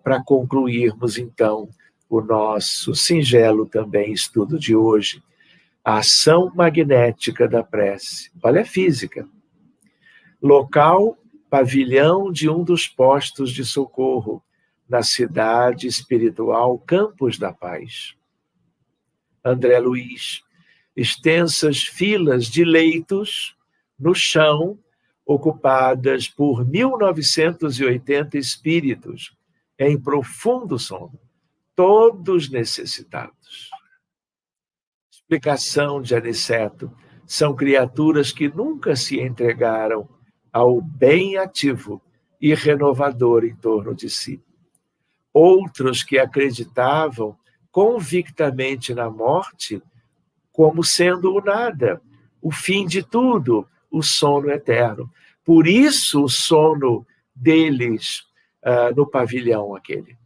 para concluirmos, então, o nosso singelo também estudo de hoje. A ação magnética da prece. Olha a física. Local, pavilhão de um dos postos de socorro, na cidade espiritual Campos da Paz. André Luiz. Extensas filas de leitos no chão, ocupadas por 1980 espíritos, em profundo sono, todos necessitados. Explicação de Aniceto: são criaturas que nunca se entregaram ao bem ativo e renovador em torno de si. Outros que acreditavam convictamente na morte como sendo o nada, o fim de tudo, o sono eterno. Por isso o sono deles no pavilhão aquele.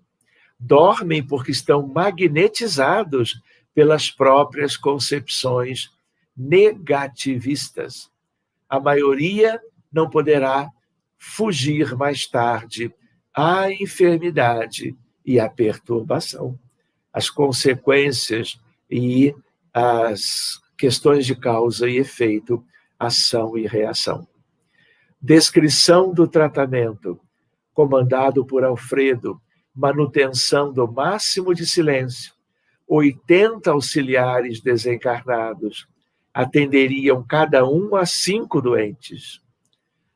Dormem porque estão magnetizados pelas próprias concepções negativistas. A maioria não poderá fugir mais tarde à enfermidade e à perturbação. As consequências e as questões de causa e efeito, ação e reação. Descrição do tratamento, comandado por Alfredo, manutenção do máximo de silêncio. 80 auxiliares desencarnados atenderiam cada um a 5 doentes.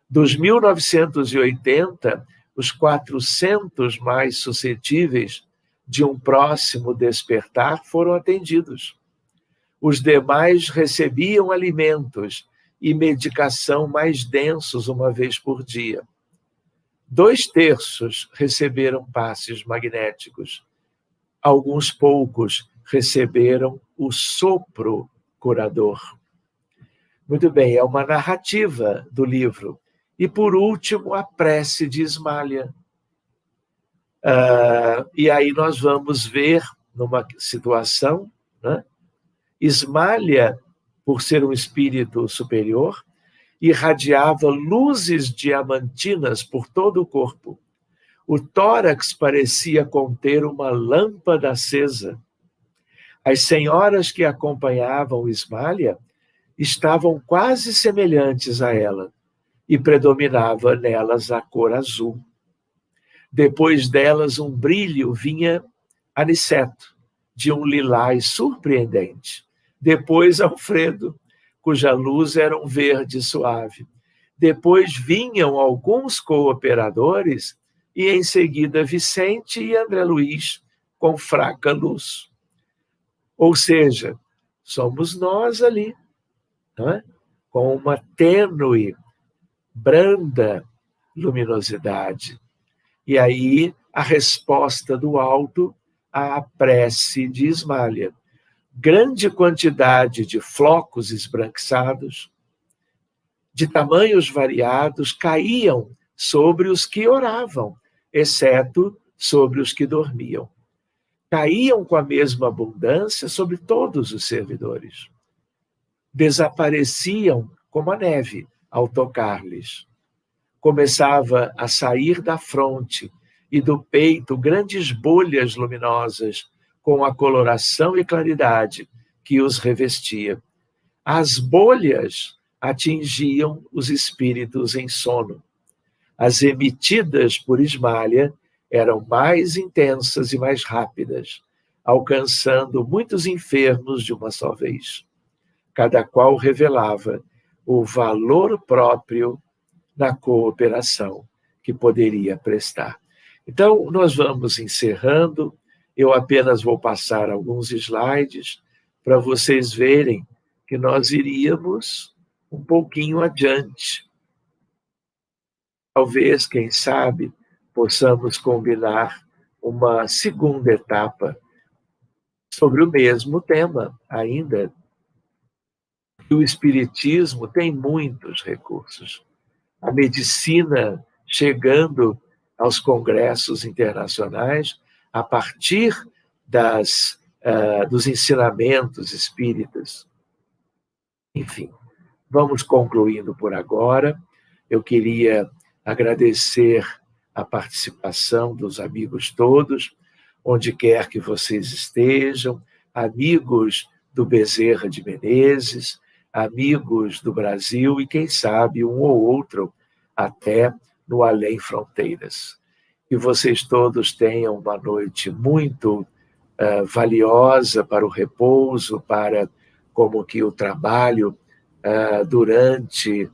Dos 1980, os 400 mais suscetíveis de um próximo despertar foram atendidos. Os demais recebiam alimentos e medicação mais densos uma vez por dia. 2/3 receberam passes magnéticos. Alguns poucos receberam o sopro curador. Muito bem, é uma narrativa do livro. E, por último, a prece de Ismália. E aí nós vamos ver, numa situação, né? Ismália, por ser um espírito superior, irradiava luzes diamantinas por todo o corpo. O tórax parecia conter uma lâmpada acesa. As senhoras que acompanhavam Ismália estavam quase semelhantes a ela, e predominava nelas a cor azul. Depois delas, um brilho vinha Aniceto, de um lilás surpreendente. Depois, Alfredo, cuja luz era um verde suave. Depois vinham alguns cooperadores e, em seguida, Vicente e André Luiz, com fraca luz. Ou seja, somos nós ali, não é? Com uma tênue, branda luminosidade. E aí, a resposta do alto à prece de Ismália. Grande quantidade de flocos esbranquiçados, de tamanhos variados, caíam sobre os que oravam, exceto sobre os que dormiam. Caíam com a mesma abundância sobre todos os servidores. Desapareciam como a neve ao tocar-lhes. Começava a sair da fronte e do peito grandes bolhas luminosas, com a coloração e claridade que os revestia. As bolhas atingiam os espíritos em sono. As emitidas por Ismália eram mais intensas e mais rápidas, alcançando muitos enfermos de uma só vez. Cada qual revelava o valor próprio na cooperação que poderia prestar. Então, nós vamos encerrando. Eu apenas vou passar alguns slides para vocês verem que nós iríamos um pouquinho adiante. Talvez, quem sabe, possamos combinar uma segunda etapa sobre o mesmo tema ainda. O Espiritismo tem muitos recursos. A medicina chegando aos congressos internacionais a partir dos ensinamentos espíritas. Enfim, vamos concluindo por agora. Eu queria agradecer a participação dos amigos todos, onde quer que vocês estejam, amigos do Bezerra de Menezes, amigos do Brasil e, quem sabe, um ou outro até no Além Fronteiras. Que vocês todos tenham uma noite muito valiosa para o repouso, para como que o trabalho durante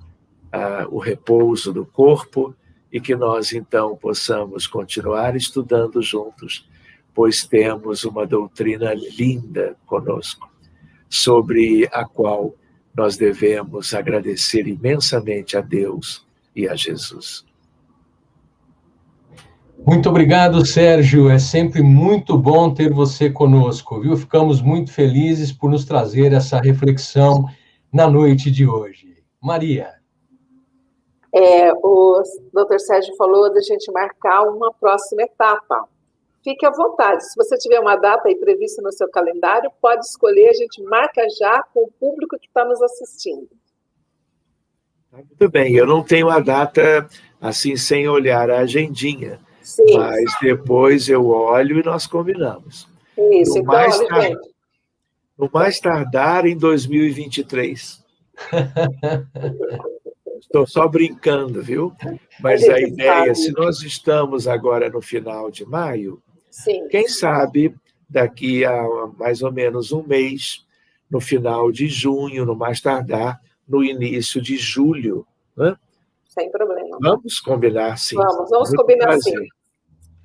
o repouso do corpo, e que nós, então, possamos continuar estudando juntos, pois temos uma doutrina linda conosco, sobre a qual nós devemos agradecer imensamente a Deus e a Jesus. Muito obrigado, Sérgio. É sempre muito bom ter você conosco, viu? Ficamos muito felizes por nos trazer essa reflexão na noite de hoje. Maria. O Dr. Sérgio falou da gente marcar uma próxima etapa. Fique à vontade. Se você tiver uma data aí prevista no seu calendário, pode escolher, a gente marca já com o público que está nos assistindo. Muito bem, eu não tenho a data assim sem olhar a agendinha. Sim. Mas depois eu olho e nós combinamos. Isso, então, olha, gente. No mais tardar em 2023. Estou só brincando, viu? Mas a ideia, se nós estamos agora no final de maio, sim, quem sabe daqui a mais ou menos um mês, no final de junho, no mais tardar, no início de julho, né? Sem problema. Vamos combinar, sim. Vamos combinar, sim.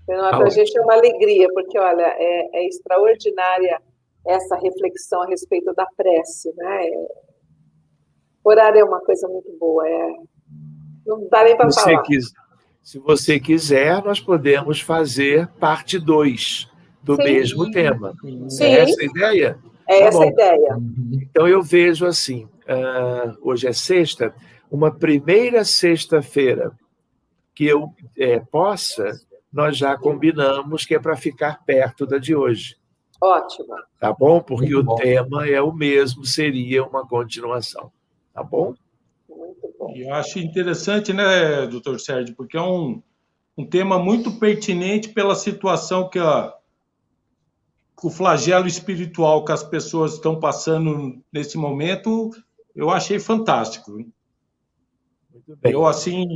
Para a gente é uma alegria, porque, olha, é extraordinária essa reflexão a respeito da prece, né? Orar é uma coisa muito boa, não dá nem para falar. Se você quiser, nós podemos fazer parte 2 do sim, mesmo tema. Sim. É essa a ideia? É essa a ideia. Então, eu vejo assim, hoje é sexta, uma primeira sexta-feira que eu possa, nós já combinamos que é para ficar perto da de hoje. Ótimo. Tá bom? Porque o tema é o mesmo, seria uma continuação. Tá bom? Muito bom. Eu acho interessante, né, doutor Sérgio, porque é um tema muito pertinente pela situação que o flagelo espiritual que as pessoas estão passando nesse momento, eu achei fantástico. Muito bem. Eu, assim...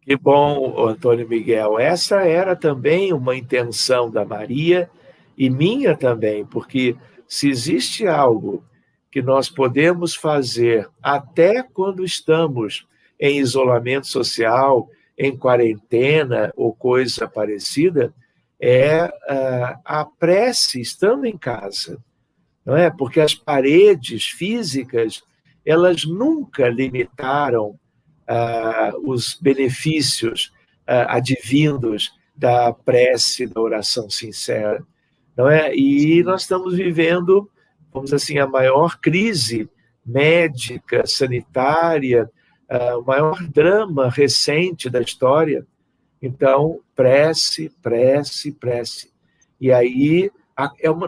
Que bom, Antônio Miguel. Essa era também uma intenção da Maria e minha também, porque se existe algo que nós podemos fazer até quando estamos em isolamento social, em quarentena ou coisa parecida, é a prece estando em casa, não é? Porque as paredes físicas, elas nunca limitaram os benefícios advindos da prece, da oração sincera, não é? E nós estamos vivendo, vamos dizer assim, a maior crise médica, sanitária, o maior drama recente da história. Então, prece, prece, prece. E aí,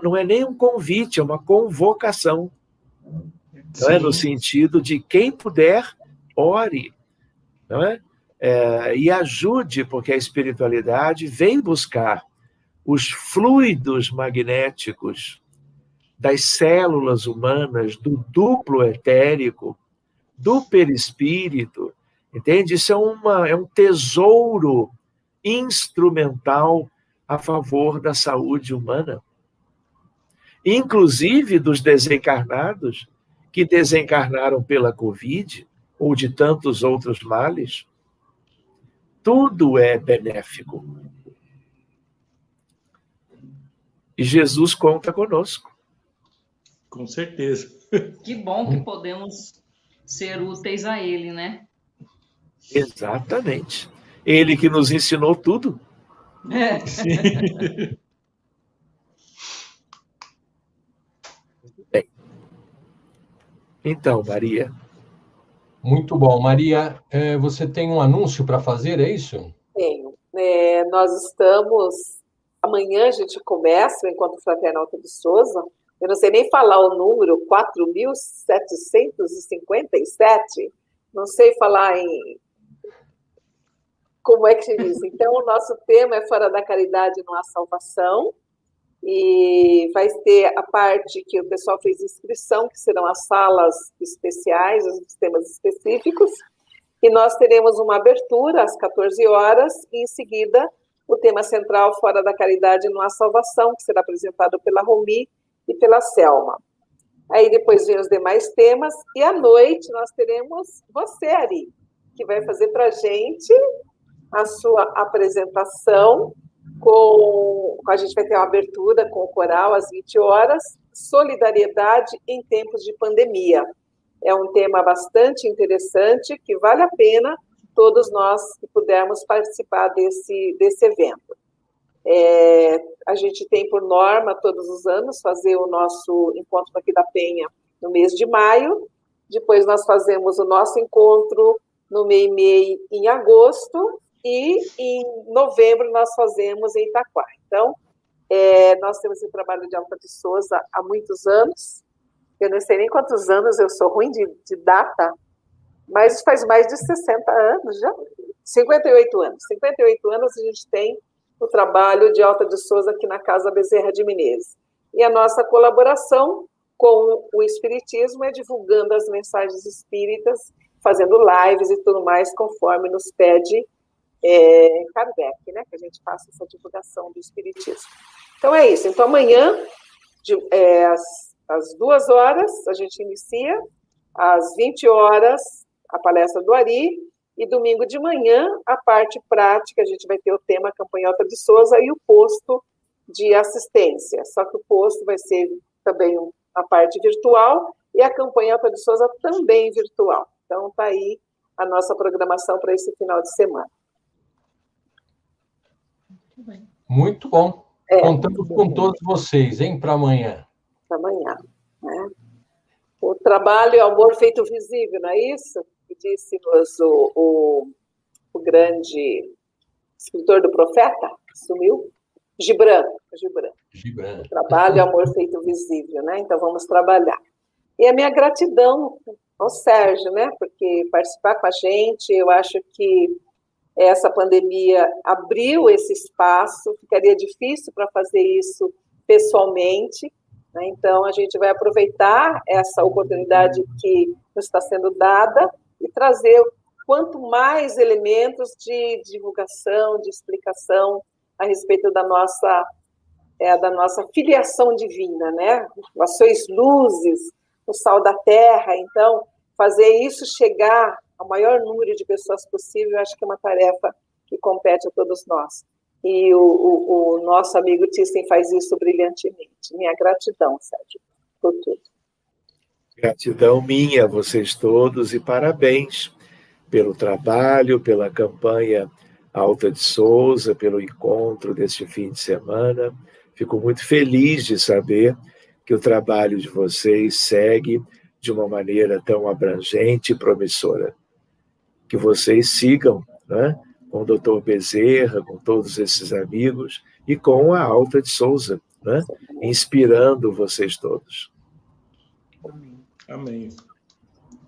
não é nem um convite, é uma convocação. Não é? No sentido de quem puder, ore. Não é? E ajude, porque a espiritualidade vem buscar os fluidos magnéticos das células humanas, do duplo etérico, do perispírito, entende? Isso é um tesouro instrumental a favor da saúde humana. Inclusive dos desencarnados, que desencarnaram pela Covid, ou de tantos outros males. Tudo é benéfico. E Jesus conta conosco. Com certeza. Que bom que podemos ser úteis a Ele, né? Exatamente. Ele que nos ensinou tudo. Sim. Muito bem. Então, Maria. Muito bom. Maria, você tem um anúncio para fazer, é isso? Tenho. Nós estamos... Amanhã a gente começa o Encontro Fraternal de Souza. Eu não sei nem falar o número, 4.757. Não sei falar em Como é que se diz? Então, o nosso tema é Fora da Caridade não há salvação, e vai ter a parte que o pessoal fez inscrição, que serão as salas especiais, os temas específicos, e nós teremos uma abertura às 14 horas, e em seguida o tema central Fora da Caridade não há salvação, que será apresentado pela Romi e pela Selma. Aí depois vem os demais temas, e à noite nós teremos você, Ari, que vai fazer para a gente a sua apresentação, a gente vai ter uma abertura com o coral às 20 horas, solidariedade em tempos de pandemia. É um tema bastante interessante, que vale a pena todos nós que pudermos participar desse evento. A gente tem por norma, todos os anos, fazer o nosso encontro aqui da Penha no mês de maio, depois nós fazemos o nosso encontro no MEI em agosto, e em novembro nós fazemos em Itaquá. Então, nós temos esse trabalho de Alta de Souza há muitos anos, eu não sei nem quantos anos, eu sou ruim de data, mas faz mais de 60 anos já, 58 anos. 58 anos a gente tem o trabalho de Alta de Souza aqui na Casa Bezerra de Menezes. E a nossa colaboração com o Espiritismo é divulgando as mensagens espíritas, fazendo lives e tudo mais, conforme nos pede Kardec, né, que a gente faça essa divulgação do Espiritismo. Então é isso. Então amanhã, às 2 horas, a gente inicia, às 20 horas, a palestra do Ari, e domingo de manhã, a parte prática, a gente vai ter o tema Campanhota de Souza e o posto de assistência. Só que o posto vai ser também a parte virtual, e a Campanhota de Souza também virtual. Então está aí a nossa programação para esse final de semana. Muito bom. Contamos com todos vocês, hein, para amanhã. Para amanhã, né? O trabalho é o amor feito visível, não é isso? Que disse-nos o grande escritor do Profeta, sumiu? Gibran. O trabalho é o amor feito visível, né? Então vamos trabalhar. E a minha gratidão ao Sérgio, né? Porque participar com a gente, eu acho que essa pandemia abriu esse espaço, ficaria difícil para fazer isso pessoalmente, né? Então a gente vai aproveitar essa oportunidade que nos está sendo dada e trazer quanto mais elementos de divulgação, de explicação a respeito da nossa filiação divina, né? Nós sois luzes, o sal da terra, então fazer isso chegar ao maior número de pessoas possível, eu acho que é uma tarefa que compete a todos nós. E o nosso amigo Thyssen faz isso brilhantemente. Minha gratidão, Sérgio, por tudo. Gratidão minha a vocês todos e parabéns pelo trabalho, pela campanha Alta de Souza, pelo encontro deste fim de semana. Fico muito feliz de saber que o trabalho de vocês segue de uma maneira tão abrangente e promissora. Que vocês sigam, né, com o Dr. Bezerra, com todos esses amigos, e com a Alta de Souza, né, inspirando vocês todos. Amém.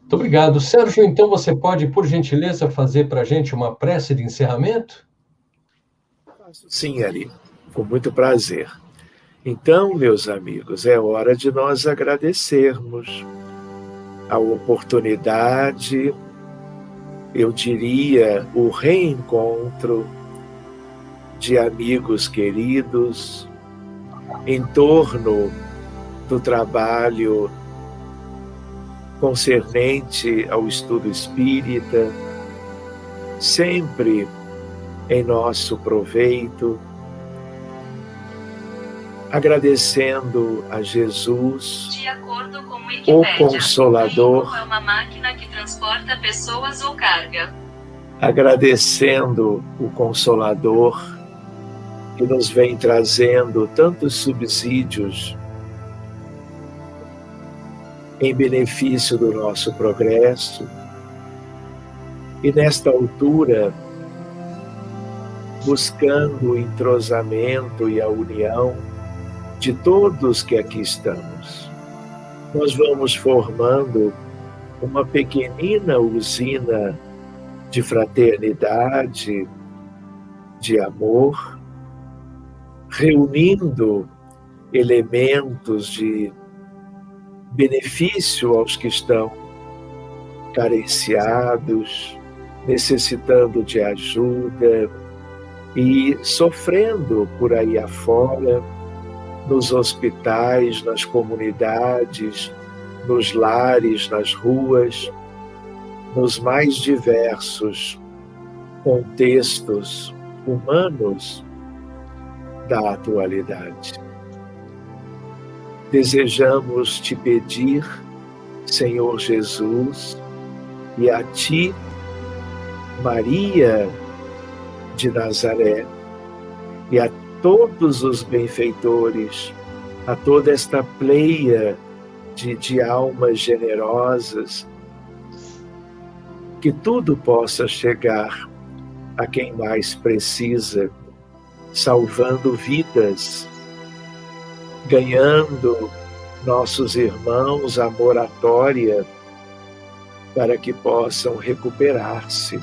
Muito obrigado. Sérgio, então você pode, por gentileza, fazer para a gente uma prece de encerramento? Sim, Ari, com muito prazer. Então, meus amigos, é hora de nós agradecermos a oportunidade, eu diria, o reencontro de amigos queridos em torno do trabalho concernente ao estudo espírita, sempre em nosso proveito, agradecendo a Jesus, de acordo com o Wikipédia, o Consolador, é uma máquina que transporta pessoas ou carga. Agradecendo o Consolador, que nos vem trazendo tantos subsídios em benefício do nosso progresso. E nesta altura, buscando o entrosamento e a união de todos que aqui estamos, nós vamos formando uma pequenina usina de fraternidade, de amor, reunindo elementos de benefício aos que estão carenciados, necessitando de ajuda e sofrendo por aí afora, nos hospitais, nas comunidades, nos lares, nas ruas, nos mais diversos contextos humanos da atualidade. Desejamos te pedir, Senhor Jesus, e a ti, Maria de Nazaré, e a todos os benfeitores, a toda esta pleia de almas generosas, que tudo possa chegar a quem mais precisa, salvando vidas, ganhando nossos irmãos a moratória para que possam recuperar-se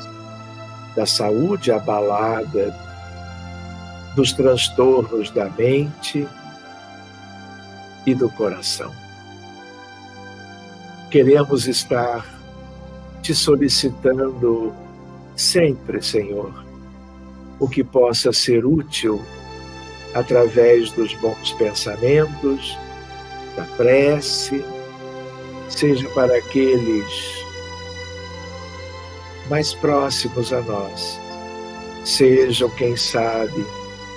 da saúde abalada, dos transtornos da mente e do coração. Queremos estar te solicitando sempre, Senhor, o que possa ser útil através dos bons pensamentos, da prece, seja para aqueles mais próximos a nós, sejam, quem sabe,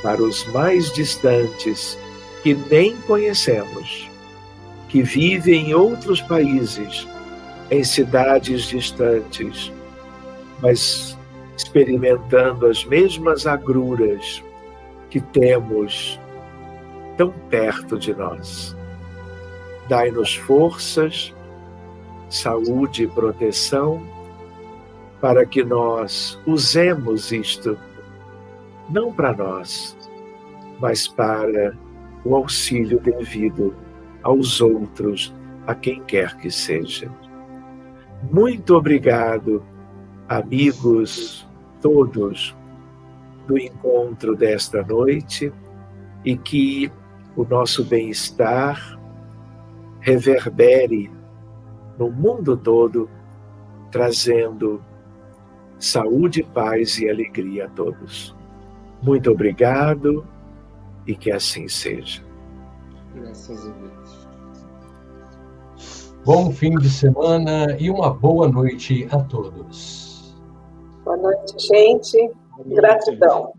para os mais distantes, que nem conhecemos, que vivem em outros países, em cidades distantes, mas experimentando as mesmas agruras que temos tão perto de nós. Dai-nos forças, saúde e proteção, para que nós usemos isto, não para nós, mas para o auxílio devido aos outros, a quem quer que seja. Muito obrigado, amigos todos, do encontro desta noite, e que o nosso bem-estar reverbere no mundo todo, trazendo saúde, paz e alegria a todos. Muito obrigado e que assim seja. Graças a Deus. Bom fim de semana e uma boa noite a todos. Boa noite, gente. Gratidão.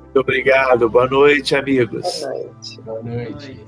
Muito obrigado. Boa noite, amigos. Boa noite. Boa noite.